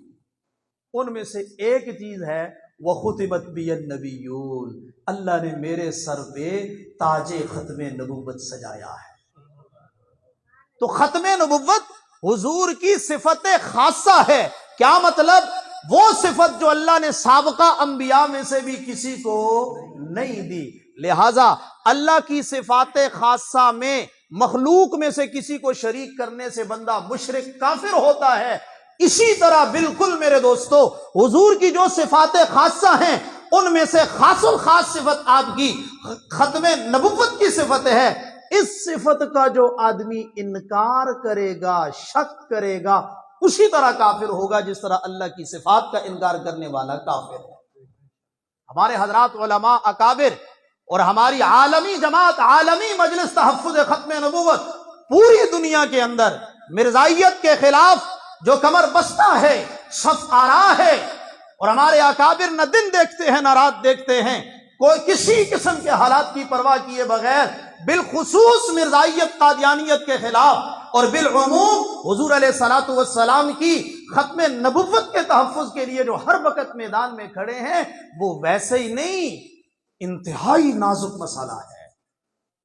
ان میں سے ایک چیز ہے وختمت بی النبیون، اللہ نے میرے سر پہ تاج ختم نبوت سجایا ہے۔ تو ختم نبوت حضور کی صفت خاصہ ہے۔ کیا مطلب؟ وہ صفت جو اللہ نے سابقہ انبیاء میں سے بھی کسی کو نہیں دی۔ لہذا اللہ کی صفات خاصہ میں مخلوق میں سے کسی کو شریک کرنے سے بندہ مشرک کافر ہوتا ہے۔ اسی طرح بالکل میرے دوستو حضور کی جو صفات خاصہ ہیں ان میں سے خاص الخاص صفت آپ کی ختم نبوت کی صفت ہے۔ اس صفت کا جو آدمی انکار کرے گا، شک کرے گا، اسی طرح کافر ہوگا جس طرح اللہ کی صفات کا انکار کرنے والا کافر ہے۔ ہمارے حضرات علماء اکابر اور ہماری عالمی جماعت، عالمی مجلس تحفظ ختم نبوت پوری دنیا کے اندر مرزائیت کے خلاف جو کمر بستہ ہے، صف آرا ہے، اور ہمارے اکابر نہ دن دیکھتے ہیں نہ رات دیکھتے ہیں، کوئی کسی قسم کے حالات کی پرواہ کیے بغیر بالخصوص مرزائیت قادیانیت کے خلاف اور بالعموم حضور علیہ الصلوۃ والسلام کی ختم نبوت کے تحفظ کے لیے جو ہر وقت میدان میں کھڑے ہیں، وہ ویسے ہی نہیں، انتہائی نازک مسئلہ ہے،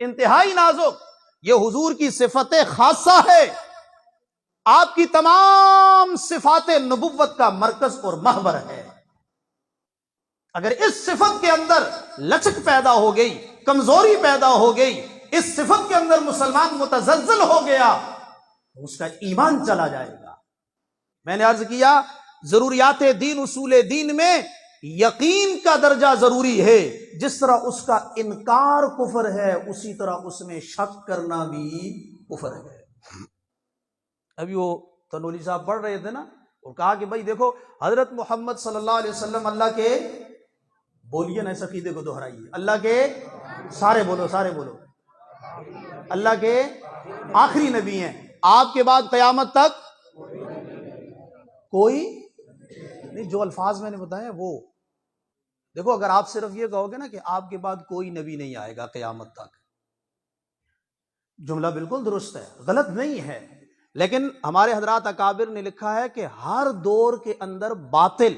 انتہائی نازک۔ یہ حضور کی صفت خاصہ ہے، آپ کی تمام صفات نبوت کا مرکز اور محور ہے۔ اگر اس صفت کے اندر لچک پیدا ہو گئی، کمزوری پیدا ہو گئی، اس صفت کے اندر مسلمان متزلزل ہو گیا تو اس کا ایمان چلا جائے گا۔ میں نے عرض کیا ضروریات دین، اصول دین میں یقین کا درجہ ضروری ہے، جس طرح اس کا انکار کفر ہے اسی طرح اس میں شک کرنا بھی کفر ہے۔ ابھی وہ تنولی صاحب پڑھ رہے تھے نا، اور کہا کہ بھائی دیکھو حضرت محمد صلی اللہ علیہ وسلم اللہ کے، بولیے نا اس عقیدے کو دہرائیے، اللہ کے سارے بولو اللہ کے آخری نبی ہیں، آپ کے بعد قیامت تک کوئی نہیں۔ جو الفاظ میں نے بتایا وہ دیکھو، اگر آپ صرف یہ کہو گے نا کہ آپ کے بعد کوئی نبی نہیں آئے گا قیامت تک، جملہ بالکل درست ہے، غلط نہیں ہے، لیکن ہمارے حضرات اکابر نے لکھا ہے کہ ہر دور کے اندر باطل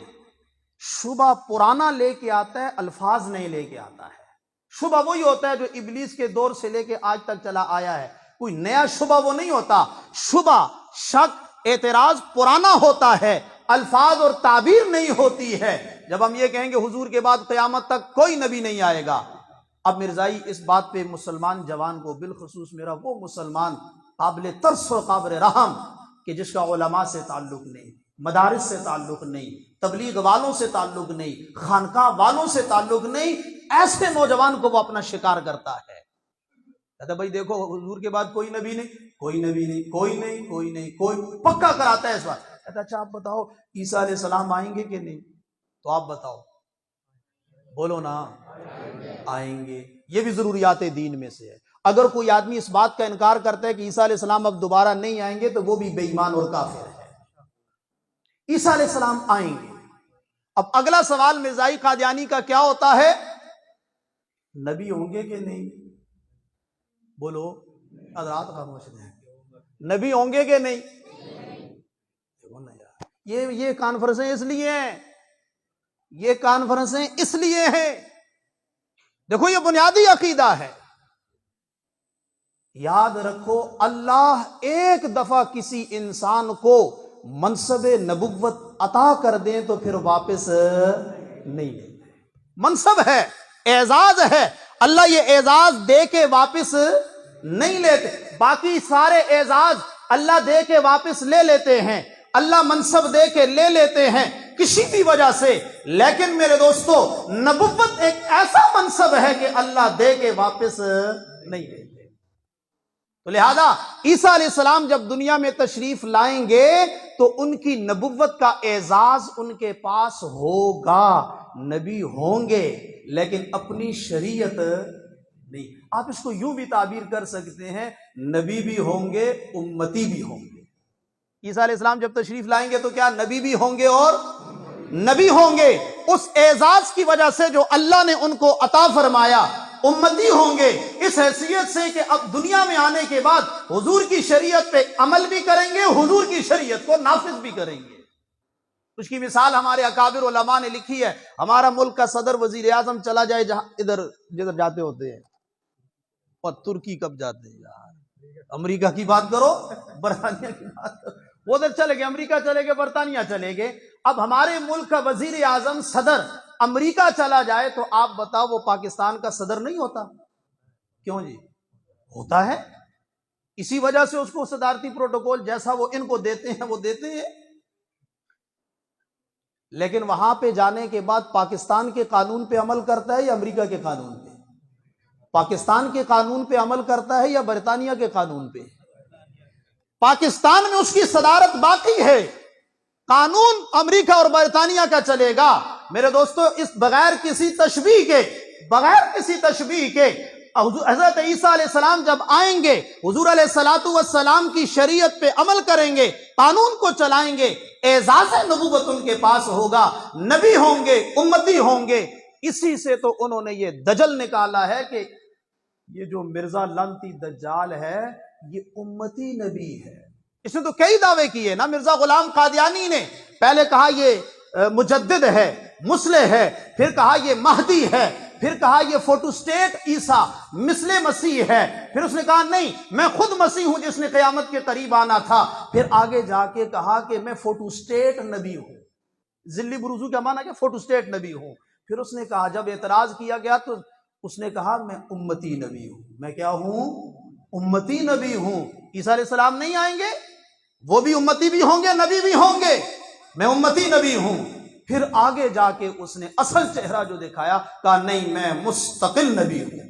شبہ پرانا لے کے آتا ہے، الفاظ نہیں لے کے آتا ہے۔ شبہ وہی ہوتا ہے جو ابلیس کے دور سے لے کے آج تک چلا آیا ہے، کوئی نیا شبہ وہ نہیں ہوتا۔ شبہ، شک، اعتراض پرانا ہوتا ہے، الفاظ اور تعبیر نہیں ہوتی ہے۔ جب ہم یہ کہیں گے حضور کے بعد قیامت تک کوئی نبی نہیں آئے گا، اب مرزائی اس بات پہ مسلمان جوان کو، بالخصوص میرا وہ مسلمان قابل ترس و قابل رحم کہ جس کا علماء سے تعلق نہیں، مدارس سے تعلق نہیں، تبلیغ والوں سے تعلق نہیں، خانقاہ والوں سے تعلق نہیں، ایسے نوجوان کو وہ اپنا شکار کرتا ہے۔ کہتا بھائی دیکھو حضور کے بعد کوئی نبی نہیں، کوئی نبی نہیں، کوئی نہیں، کوئی نہیں، کوئی پکا کراتا ہے اس بات۔ کہتا اچھا آپ بتاؤ عیسیٰ علیہ السلام آئیں گے کہ نہیں؟ تو آپ بتاؤ، بولو نا، آئیں گے۔ یہ بھی ضروریات دین میں سے ہے۔ اگر کوئی آدمی اس بات کا انکار کرتا ہے کہ عیسیٰ علیہ السلام اب دوبارہ نہیں آئیں گے تو وہ بھی بے ایمان اور کافر ہے۔ عیسیٰ علیہ السلام آئیں گے۔ اب اگلا سوال مرزائی قادیانی کا کیا ہوتا ہے؟ نبی ہوں گے کہ نہیں؟ بولو حضرات خاموش ہیں، نبی ہوں گے کہ نہیں؟ یہ کانفرنسیں اس لیے ہیں، یہ کانفرنسیں اس لیے ہیں، دیکھو یہ بنیادی عقیدہ ہے۔ یاد رکھو اللہ ایک دفعہ کسی انسان کو منصب نبوت عطا کر دیں تو پھر واپس نہیں لیتے۔ منصب ہے، اعزاز ہے، اللہ یہ اعزاز دے کے واپس نہیں لیتے۔ باقی سارے اعزاز اللہ دے کے واپس لے لیتے ہیں، اللہ منصب دے کے لے لیتے ہیں کسی بھی وجہ سے، لیکن میرے دوستو نبوت ایک ایسا منصب ہے کہ اللہ دے کے واپس نہیں لیتے۔ تو لہذا عیسیٰ علیہ السلام جب دنیا میں تشریف لائیں گے تو ان کی نبوت کا اعزاز ان کے پاس ہوگا، نبی ہوں گے لیکن اپنی شریعت نہیں۔ آپ اس کو یوں بھی تعبیر کر سکتے ہیں، نبی بھی ہوں گے امتی بھی ہوں گے۔ عیسیٰ علیہ السلام جب تشریف لائیں گے تو کیا نبی بھی ہوں گے اور نبی ہوں گے، اس اعزاز کی وجہ سے جو اللہ نے ان کو عطا فرمایا۔ امتی ہوں گے اس حیثیت سے کہ اب دنیا میں آنے کے بعد حضور کی شریعت پہ عمل بھی کریں گے، حضور کی شریعت کو نافذ بھی کریں گے۔ اس کی مثال ہمارے اکابر علماء نے لکھی ہے۔ ہمارا ملک کا صدر وزیر اعظم چلا جائے جہاں جدھر جاتے ہوتے ہیں، اور ترکی کب جاتے ہیں یار، امریکہ کی بات کرو، برطانیہ کی بات کرو، وہ ادھر چلے گئے، امریکہ چلے گئے، برطانیہ چلے گئے۔ اب ہمارے ملک کا وزیر اعظم صدر امریکہ چلا جائے تو آپ بتاؤ وہ پاکستان کا صدر نہیں ہوتا؟ کیوں جی؟ ہوتا ہے۔ اسی وجہ سے اس کو صدارتی پروٹوکول جیسا وہ ان کو دیتے ہیں وہ دیتے ہیں، لیکن وہاں پہ جانے کے بعد پاکستان کے قانون پہ عمل کرتا ہے یا امریکہ کے قانون پہ؟ پاکستان کے قانون پہ عمل کرتا ہے یا برطانیہ کے قانون پہ؟ پاکستان میں اس کی صدارت باقی ہے، قانون امریکہ اور برطانیہ کا چلے گا۔ میرے دوستو اس بغیر کسی تشبیہ کے حضرت عیسیٰ علیہ السلام جب آئیں گے، حضور علیہ الصلوۃ والسلام کی شریعت پہ عمل کریں گے، قانون کو چلائیں گے، اعزاز نبوت ان کے پاس ہوگا، نبی ہوں گے، امتی ہوں گے۔ اسی سے تو انہوں نے یہ دجل نکالا ہے کہ یہ جو مرزا لعنتی دجال ہے یہ امتی نبی ہے۔ اس نے تو کئی دعوے کیے نا، مرزا غلام قادیانی نے پہلے کہا یہ مجدد ہے، مصلح ہے، پھر کہا یہ مہدی ہے، پھر کہا یہ فوٹوسٹیٹ عیسیٰ مثل مسیح ہے، پھر اس نے کہا نہیں میں خود مسیح ہوں جس نے قیامت کے قریب آنا تھا، پھر آگے جا کے کہا کہ میں فوٹوسٹیٹ نبی ہوں، ذلی بروزو کا معنی کہ فوٹوسٹیٹ نبی ہوں۔ پھر اس نے کہا جب اعتراض کیا گیا تو اس نے کہا میں امتی نبی ہوں۔ میں کیا ہوں؟ امتی نبی ہوں۔ عیسیٰ علیہ السلام نہیں آئیں گے، وہ بھی امتی بھی ہوں گے، نبی بھی ہوں گے، میں امتی نبی ہوں۔ پھر آگے جا کے اس نے اصل چہرہ جو دکھایا، کہا نہیں میں مستقل نبی ہوں،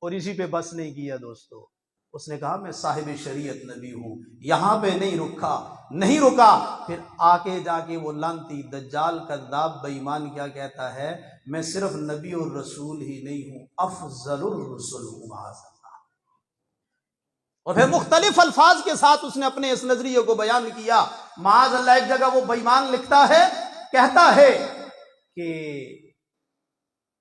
اور اسی پہ بس نہیں کیا دوستو، اس نے کہا میں صاحب شریعت نبی ہوں۔ یہاں پہ نہیں رکا، پھر آگے جا کے وہ لعنتی دجال کذاب بے ایمان کیا کہتا ہے، میں صرف نبی اور رسول ہی نہیں ہوں، افضل الرسل ہوں، معاذ اللہ۔ اور پھر مختلف الفاظ کے ساتھ اس نے اپنے اس نظریے کو بیان کیا، معاذ اللہ۔ ایک جگہ وہ بے ایمان لکھتا ہے، کہتا ہے کہ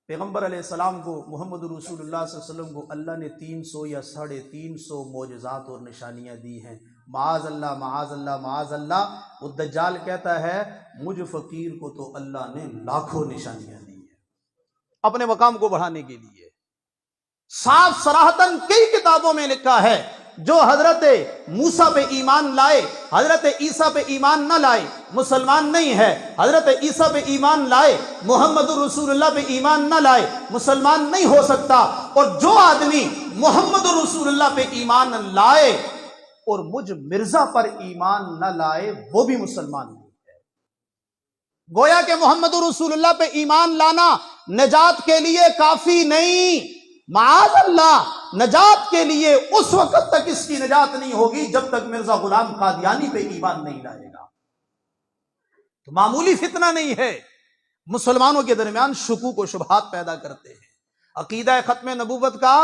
پیغمبر علیہ السلام کو، محمد رسول اللہ صلی اللہ علیہ وسلم کو اللہ نے 300 یا 350 معجزات اور نشانیاں دی ہیں، معاذ اللہ معاذ اللہ معاذ اللہ۔ وہ دجال کہتا ہے مجھ فقیر کو تو اللہ نے لاکھوں نشانیاں دی ہیں اپنے مقام کو بڑھانے کے لیے۔ صاف صراحتاً کئی کتابوں میں لکھا ہے جو حضرت موسیٰ پہ ایمان لائے، حضرت عیسیٰ پہ ایمان نہ لائے مسلمان نہیں ہے، حضرت عیسیٰ پہ ایمان لائے محمد رسول اللہ پہ ایمان نہ لائے مسلمان نہیں ہو سکتا، اور جو آدمی محمد رسول اللہ پہ ایمان لائے اور مجھ مرزا پر ایمان نہ لائے وہ بھی مسلمان نہیں ہے۔ گویا کہ محمد رسول اللہ پہ ایمان لانا نجات کے لیے کافی نہیں، معاذ اللہ نجات کے لیے اس وقت تک اس کی نجات نہیں ہوگی جب تک مرزا غلام قادیانی پہ ایمان نہیں لائے گا۔ تو معمولی فتنہ نہیں ہے، مسلمانوں کے درمیان شکوک و شبہات پیدا کرتے ہیں۔ عقیدہ ختم نبوت کا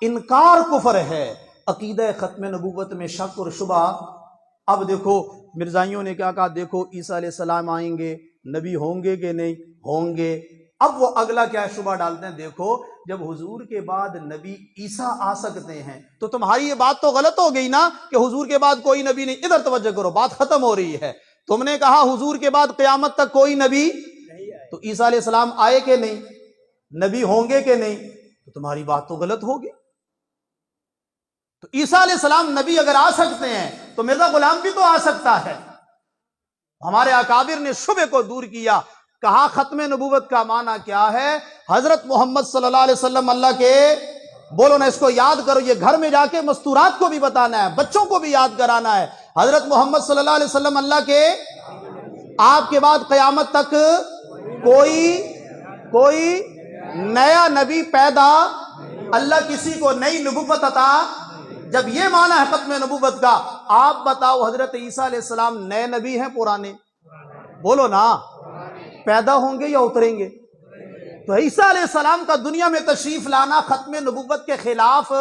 انکار کفر ہے، عقیدہ ختم نبوت میں شک اور شبہ۔ اب دیکھو مرزائیوں نے کیا کہا، دیکھو عیسیٰ علیہ السلام آئیں گے، نبی ہوں گے کہ نہیں ہوں گے۔ اب وہ اگلا کیا شبہ ڈالتے ہیں، دیکھو جب حضور کے بعد نبی عیسیٰ آ سکتے ہیں تو تمہاری یہ بات تو غلط ہو گئی نا کہ حضور کے بعد کوئی نبی نہیں۔ ادھر توجہ کرو، بات ختم ہو رہی ہے۔ تم نے کہا حضور کے بعد قیامت تک کوئی نبی، تو عیسیٰ علیہ السلام آئے کہ نہیں، نبی ہوں گے کہ نہیں، تو تمہاری بات تو غلط ہوگی۔ تو عیسیٰ علیہ السلام نبی اگر آ سکتے ہیں تو مرزا غلام بھی تو آ سکتا ہے۔ ہمارے اکابر نے شبہ کو دور کیا، کہا ختم نبوت کا معنی کیا ہے؟ حضرت محمد صلی اللہ علیہ وسلم اللہ کے، بولو نا، اس کو یاد کرو، یہ گھر میں جا کے مستورات کو بھی بتانا ہے، بچوں کو بھی یاد کرانا ہے۔ حضرت محمد صلی اللہ علیہ وسلم اللہ کے، آپ کے بعد قیامت تک کوئی نیا نبی پیدا، اللہ کسی کو نئی نبوت عطا۔ جب یہ معنی ہے ختم نبوت کا، آپ بتاؤ حضرت عیسیٰ علیہ السلام نئے نبی ہیں پرانے؟ بولو نا، پیدا ہوں گے یا اتریں گے؟ تو عیسیٰ علیہ السلام کا دنیا میں تشریف لانا ختم نبوت کے خلاف،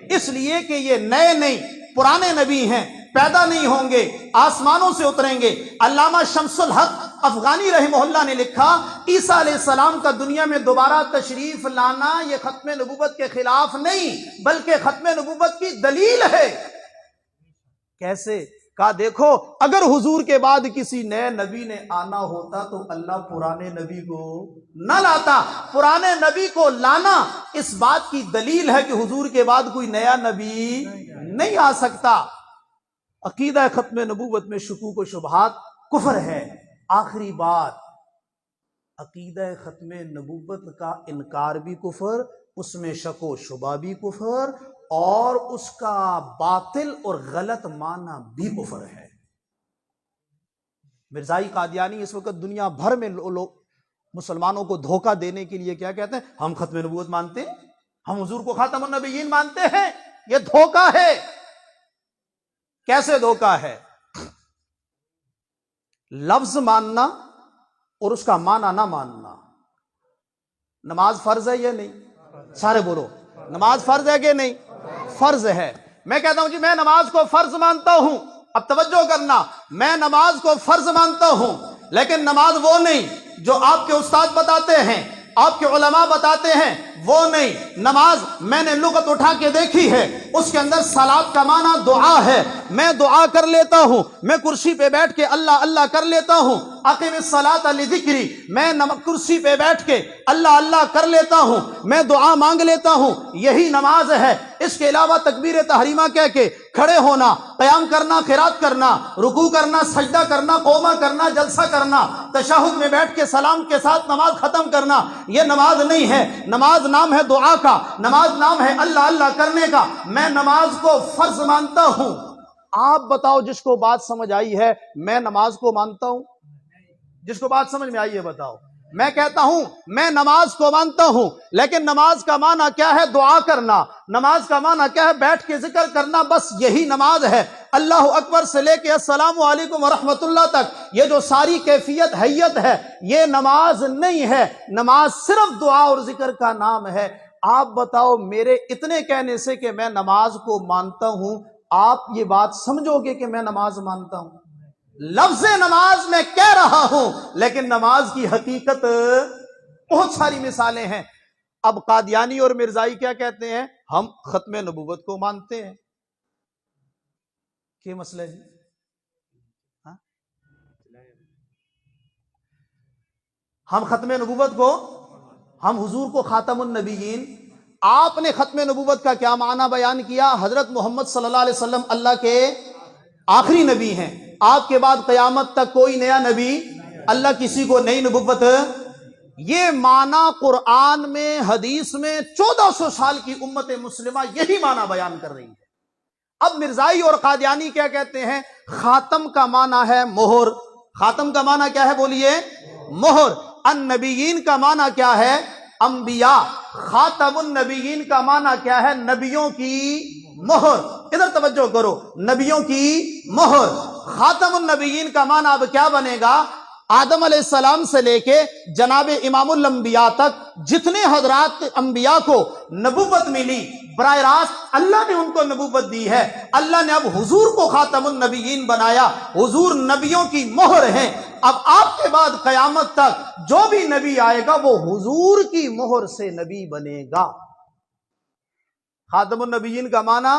اس لیے کہ یہ نئے نہیں، پرانے نبی ہیں، پیدا نہیں ہوں گے، آسمانوں سے اتریں گے۔ علامہ شمس الحق افغانی رحمہ اللہ نے لکھا، عیسیٰ علیہ السلام کا دنیا میں دوبارہ تشریف لانا یہ ختم نبوت کے خلاف نہیں، بلکہ ختم نبوت کی دلیل ہے۔ کیسے؟ کہا دیکھو، اگر حضور کے بعد کسی نئے نبی نے آنا ہوتا تو اللہ پرانے نبی کو نہ لاتا۔ پرانے نبی کو لانا اس بات کی دلیل ہے کہ حضور کے بعد کوئی نیا نبی نہیں آ سکتا۔ عقیدہ ختم نبوت میں شکوک و شبہات کفر ہے۔ آخری بات، عقیدہ ختم نبوت کا انکار بھی کفر، اس میں شک و شبہ بھی کفر، اور اس کا باطل اور غلط معنی بھی کفر ہے۔ مرزائی قادیانی اس وقت دنیا بھر میں لوگ مسلمانوں کو دھوکہ دینے کے لیے کیا کہتے ہیں؟ ہم ختم نبوت مانتے ہیں، ہم حضور کو خاتم النبیین مانتے ہیں۔ یہ دھوکہ ہے۔ کیسے دھوکہ ہے؟ لفظ ماننا اور اس کا معنی نہ ماننا۔ نماز فرض ہے یا نہیں؟ سارے بولو، نماز فرض ہے کہ نہیں؟ فرض ہے۔ میں کہتا ہوں جی میں نماز کو فرض مانتا ہوں، اب توجہ کرنا، میں نماز کو فرض مانتا ہوں، لیکن نماز وہ نہیں جو آپ کے استاد بتاتے ہیں، آپ کے علماء بتاتے ہیں، وہ نہیں۔ نماز میں نے لغت اٹھا کے دیکھی ہے، اس کے اندر صلاۃ کا معنی دعا ہے۔ میں دعا کر لیتا ہوں، میں کرسی پہ بیٹھ کے اللہ اللہ کر لیتا ہوں، اقیم الصلاۃ لذکری، میں کرسی پہ بیٹھ کے اللہ اللہ کر لیتا ہوں، میں دعا مانگ لیتا ہوں، یہی نماز ہے۔ اس کے علاوہ تکبیر تحریمہ کہہ کے کھڑے ہونا، قیام کرنا، قرات کرنا، رکوع کرنا، سجدہ کرنا، قومہ کرنا، جلسہ کرنا، تشہد میں بیٹھ کے سلام کے ساتھ نماز ختم کرنا، یہ نماز نہیں ہے۔ نماز نام ہے دعا کا، نماز نام ہے اللہ اللہ کرنے کا۔ میں نماز کو فرض مانتا ہوں۔ آپ بتاؤ جس کو بات سمجھ آئی ہے، میں نماز کو مانتا ہوں؟ جس کو بات سمجھ میں آئی ہے بتاؤ۔ میں کہتا ہوں میں نماز کو مانتا ہوں، لیکن نماز کا معنی کیا ہے؟ دعا کرنا۔ نماز کا معنی کیا ہے؟ بیٹھ کے ذکر کرنا، بس یہی نماز ہے۔ اللہ اکبر سے لے کے السلام علیکم ورحمۃ اللہ تک یہ جو ساری کیفیت حیت ہے، یہ نماز نہیں ہے۔ نماز صرف دعا اور ذکر کا نام ہے۔ آپ بتاؤ میرے اتنے کہنے سے کہ میں نماز کو مانتا ہوں، آپ یہ بات سمجھو گے کہ میں نماز مانتا ہوں؟ لفظ نماز میں کہہ رہا ہوں، لیکن نماز کی حقیقت بہت ساری مثالیں ہیں۔ اب قادیانی اور مرزائی کیا کہتے ہیں؟ ہم ختم نبوت کو مانتے ہیں۔ کیا مسئلہ ہے جی؟ ہم ختم نبوت کو، ہم حضور کو خاتم النبیین، آپ نے ختم نبوت کا کیا معنی بیان کیا؟ حضرت محمد صلی اللہ علیہ وسلم اللہ کے آخری نبی ہیں، آپ کے بعد قیامت تک کوئی نیا نبی، اللہ کسی کو نئی نبوت۔ یہ معنی قرآن میں، حدیث میں 1400 سال کی امت مسلمہ یہی معنی بیان کر رہی ہے۔ اب مرزائی اور قادیانی کیا کہتے ہیں؟ خاتم کا معنی ہے مہر۔ خاتم کا معنی کیا ہے بولیے؟ مہر۔ النبیین کا معنی کیا ہے؟ انبیاء۔ خاتم النبیین کا معنی کیا ہے؟ نبیوں کی مہر۔ ادھر توجہ کرو، نبیوں کی مہر۔ خاتم النبیین کا معنی اب کیا بنے گا؟ آدم علیہ السلام سے لے کے جناب امام الانبیاء تک جتنے حضرات انبیاء کو نبوت ملی، براہ راست اللہ نے ان کو نبوت دی ہے۔ اللہ نے اب حضور کو خاتم النبیین بنایا، حضور نبیوں کی مہر ہیں۔ اب آپ کے بعد قیامت تک جو بھی نبی آئے گا وہ حضور کی مہر سے نبی بنے گا۔ خاتم النبیین کا معنی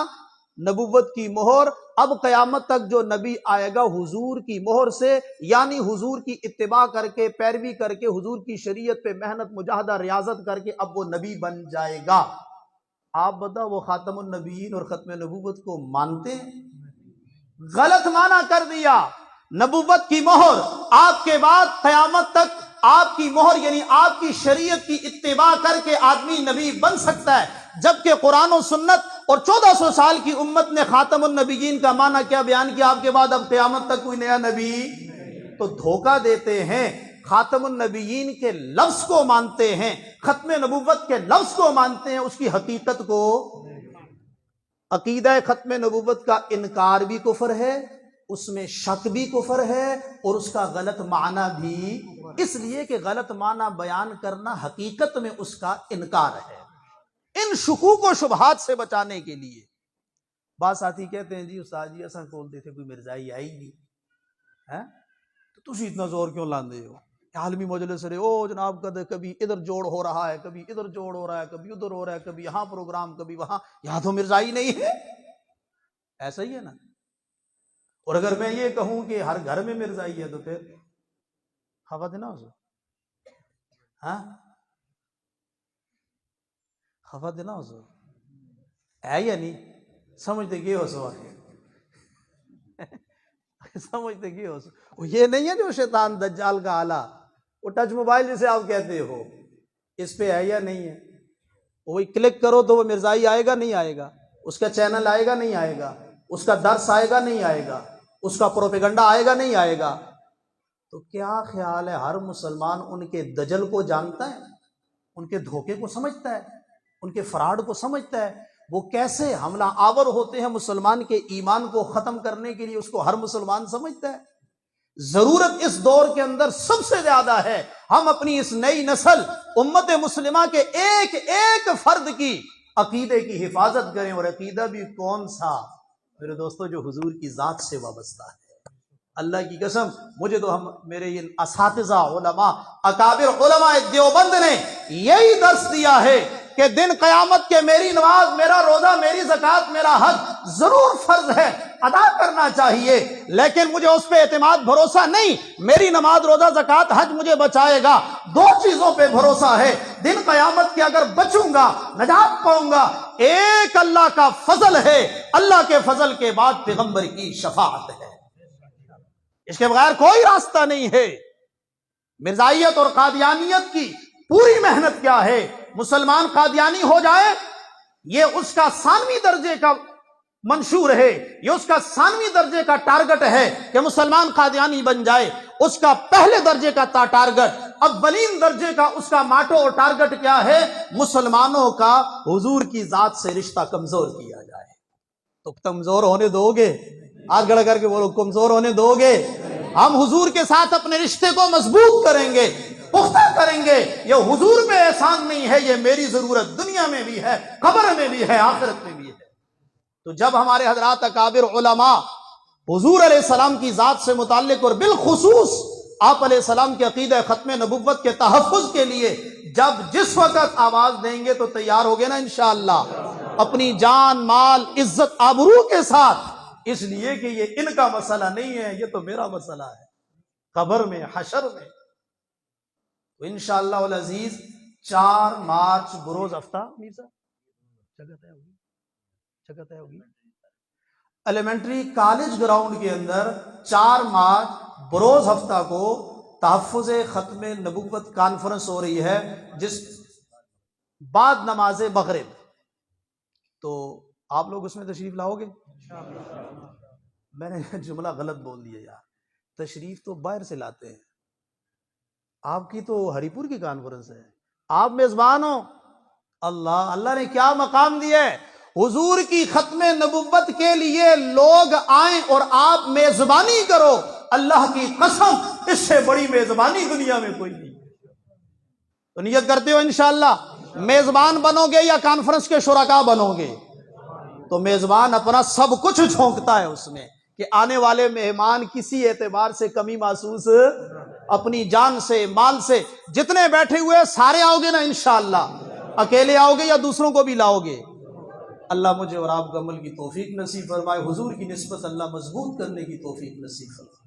نبوت کی مہر، اب قیامت تک جو نبی آئے گا حضور کی مہر سے، یعنی حضور کی اتباع کر کے، پیروی کر کے، حضور کی شریعت پہ محنت مجاہدہ ریاضت کر کے اب وہ نبی بن جائے گا۔ آپ بتاؤ وہ خاتم النبیین اور ختم نبوت کو مانتے ہیں؟ غلط معنی کر دیا۔ نبوت کی مہر، آپ کے بعد قیامت تک آپ کی مہر یعنی آپ کی شریعت کی اتباع کر کے آدمی نبی بن سکتا ہے، جبکہ قرآن و سنت اور 1400 سال کی امت نے خاتم النبیین کا معنی کیا بیان کیا؟ آپ کے بعد اب قیامت تک کوئی نیا نبی، تو دھوکہ دیتے ہیں۔ خاتم النبیین کے لفظ کو مانتے ہیں، ختم نبوت کے لفظ کو مانتے ہیں، اس کی حقیقت کو۔ عقیدہ ختم نبوت کا انکار بھی کفر ہے، اس میں شک بھی کفر ہے، اور اس کا غلط معنی بھی، اس لیے کہ غلط معنی بیان کرنا حقیقت میں اس کا انکار ہے۔ ان شکوک و شبہات سے بچانے کے لیے بعض ساتھی کہتے ہیں جی استاد جی ایسا کھولتے تھے کوئی مرزائی آئی نہیں ہے تو تسی اتنا زور کیوں لاندے ہو؟ عالمی مجلس رہے او جناب، کبھی ادھر جوڑ ہو رہا ہے، کبھی ادھر جوڑ ہو رہا ہے، کبھی ادھر ہو رہا ہے، کبھی یہاں پروگرام، کبھی وہاں، یہاں تو مرزائی نہیں ہے۔ ایسا ہی ہے نا؟ اور اگر میں یہ کہوں کہ ہر گھر میں مرزائی ہے تو پھر خفا دینا ہو سو، ہاں خفا دینا ہو سو ہے یا نہیں؟ سمجھتے کیے ہو سو سمجھتے کیے ہو سو؟ یہ نہیں ہے جو شیطان دجال کا آلہ، وہ ٹچ موبائل جسے آپ کہتے ہو، اس پہ ہے یا نہیں ہے؟ وہی کلک کرو تو وہ مرزائی آئے گا نہیں آئے گا، اس کا چینل آئے گا نہیں آئے گا، اس کا درس آئے گا نہیں آئے گا، اس کا پروپیگنڈا آئے گا نہیں آئے گا۔ تو کیا خیال ہے ہر مسلمان ان کے دجل کو جانتا ہے، ان کے دھوکے کو سمجھتا ہے، ان کے فراڈ کو سمجھتا ہے؟ وہ کیسے حملہ آور ہوتے ہیں مسلمان کے ایمان کو ختم کرنے کے لیے، اس کو ہر مسلمان سمجھتا ہے۔ ضرورت اس دور کے اندر سب سے زیادہ ہے ہم اپنی اس نئی نسل امت مسلمہ کے ایک ایک فرد کی عقیدے کی حفاظت کریں، اور عقیدہ بھی کون سا میرے دوستو؟ جو حضور کی ذات سے وابستہ ہے۔ اللہ کی قسم مجھے تو میرے یہ اساتذہ علماء اکابر علماء دیوبند نے یہی درس دیا ہے کہ دن قیامت کے میری نماز، میرا روزہ، میری زکوٰۃ، میرا حج ضرور فرض ہے، ادا کرنا چاہیے، لیکن مجھے اس پہ اعتماد بھروسہ نہیں۔ میری نماز، روزہ، زکوٰۃ، حج مجھے بچائے گا، دو چیزوں پہ بھروسہ ہے۔ دن قیامت کے اگر بچوں گا، نجات پاؤں گا، ایک اللہ کا فضل ہے، اللہ کے فضل کے بعد پیغمبر کی شفاعت ہے، اس کے بغیر کوئی راستہ نہیں ہے۔ مرزائیت اور قادیانیت کی پوری محنت کیا ہے؟ مسلمان قادیانی ہو جائے، یہ اس کا ثانوی درجے کا منشور ہے، یہ اس کا ثانوی درجے کا ٹارگٹ ہے کہ مسلمان قادیانی بن جائے۔ اس کا پہلے درجے کا ٹارگٹ، اولین درجے کا اس کا ماٹو اور ٹارگٹ کیا ہے؟ مسلمانوں کا حضور کی ذات سے رشتہ کمزور کیا جائے۔ تو کمزور ہونے دو گے؟ ہاتھ کھڑا کر کے بولو، کمزور ہونے دو گے؟ ہم حضور کے ساتھ اپنے رشتے کو مضبوط کریں گے، پختہ کریں گے۔ یہ حضور پہ احسان نہیں ہے، یہ میری ضرورت دنیا میں بھی ہے، قبر میں بھی ہے، آخرت میں بھی ہے۔ تو جب ہمارے حضرات اکابر علماء حضور علیہ السلام کی ذات سے متعلق اور بالخصوص آپ علیہ السلام کے عقیدہ ختم نبوت کے تحفظ کے لیے جب جس وقت آواز دیں گے تو تیار ہوگے نا انشاءاللہ، اپنی جان، مال، عزت، آبرو کے ساتھ، اس لیے کہ یہ ان کا مسئلہ نہیں ہے، یہ تو میرا مسئلہ ہے، قبر میں، حشر میں۔ تو انشاءاللہ العزیز 4 مارچ بروز ہفتہ جگہ طے ہوگی ایلیمنٹری کالج گراؤنڈ کے اندر 4 مارچ بروز ہفتہ کو تحفظ ختم نبوت کانفرنس ہو رہی ہے، جس بعد نماز مغرب۔ تو آپ لوگ اس میں تشریف لاؤ گے؟ میں نے جملہ غلط بول دیا یار، تشریف تو باہر سے لاتے ہیں، آپ کی تو ہری پور کی کانفرنس ہے، آپ میزبان ہو۔ اللہ نے کیا مقام دیا ہے؟ حضور کی ختم نبوت کے لیے لوگ آئیں اور آپ میزبانی کرو، اللہ کی قسم اس سے بڑی میزبانی دنیا میں کوئی نہیں۔ تو نیت کرتے ہو انشاءاللہ میزبان بنو گے یا کانفرنس کے شرکا بنو گے؟ تو میزبان اپنا سب کچھ جھونکتا ہے اس میں کہ آنے والے مہمان کسی اعتبار سے کمی محسوس، اپنی جان سے، مال سے، جتنے بیٹھے ہوئے سارے آؤ گے نا انشاءاللہ؟ اکیلے آؤ گے یا دوسروں کو بھی لاؤ گے؟ اللہ مجھے اور آپ کو عمل کی توفیق نصیب فرمائے، حضور کی نسبت اللہ مضبوط کرنے کی توفیق نصیب فرمائے۔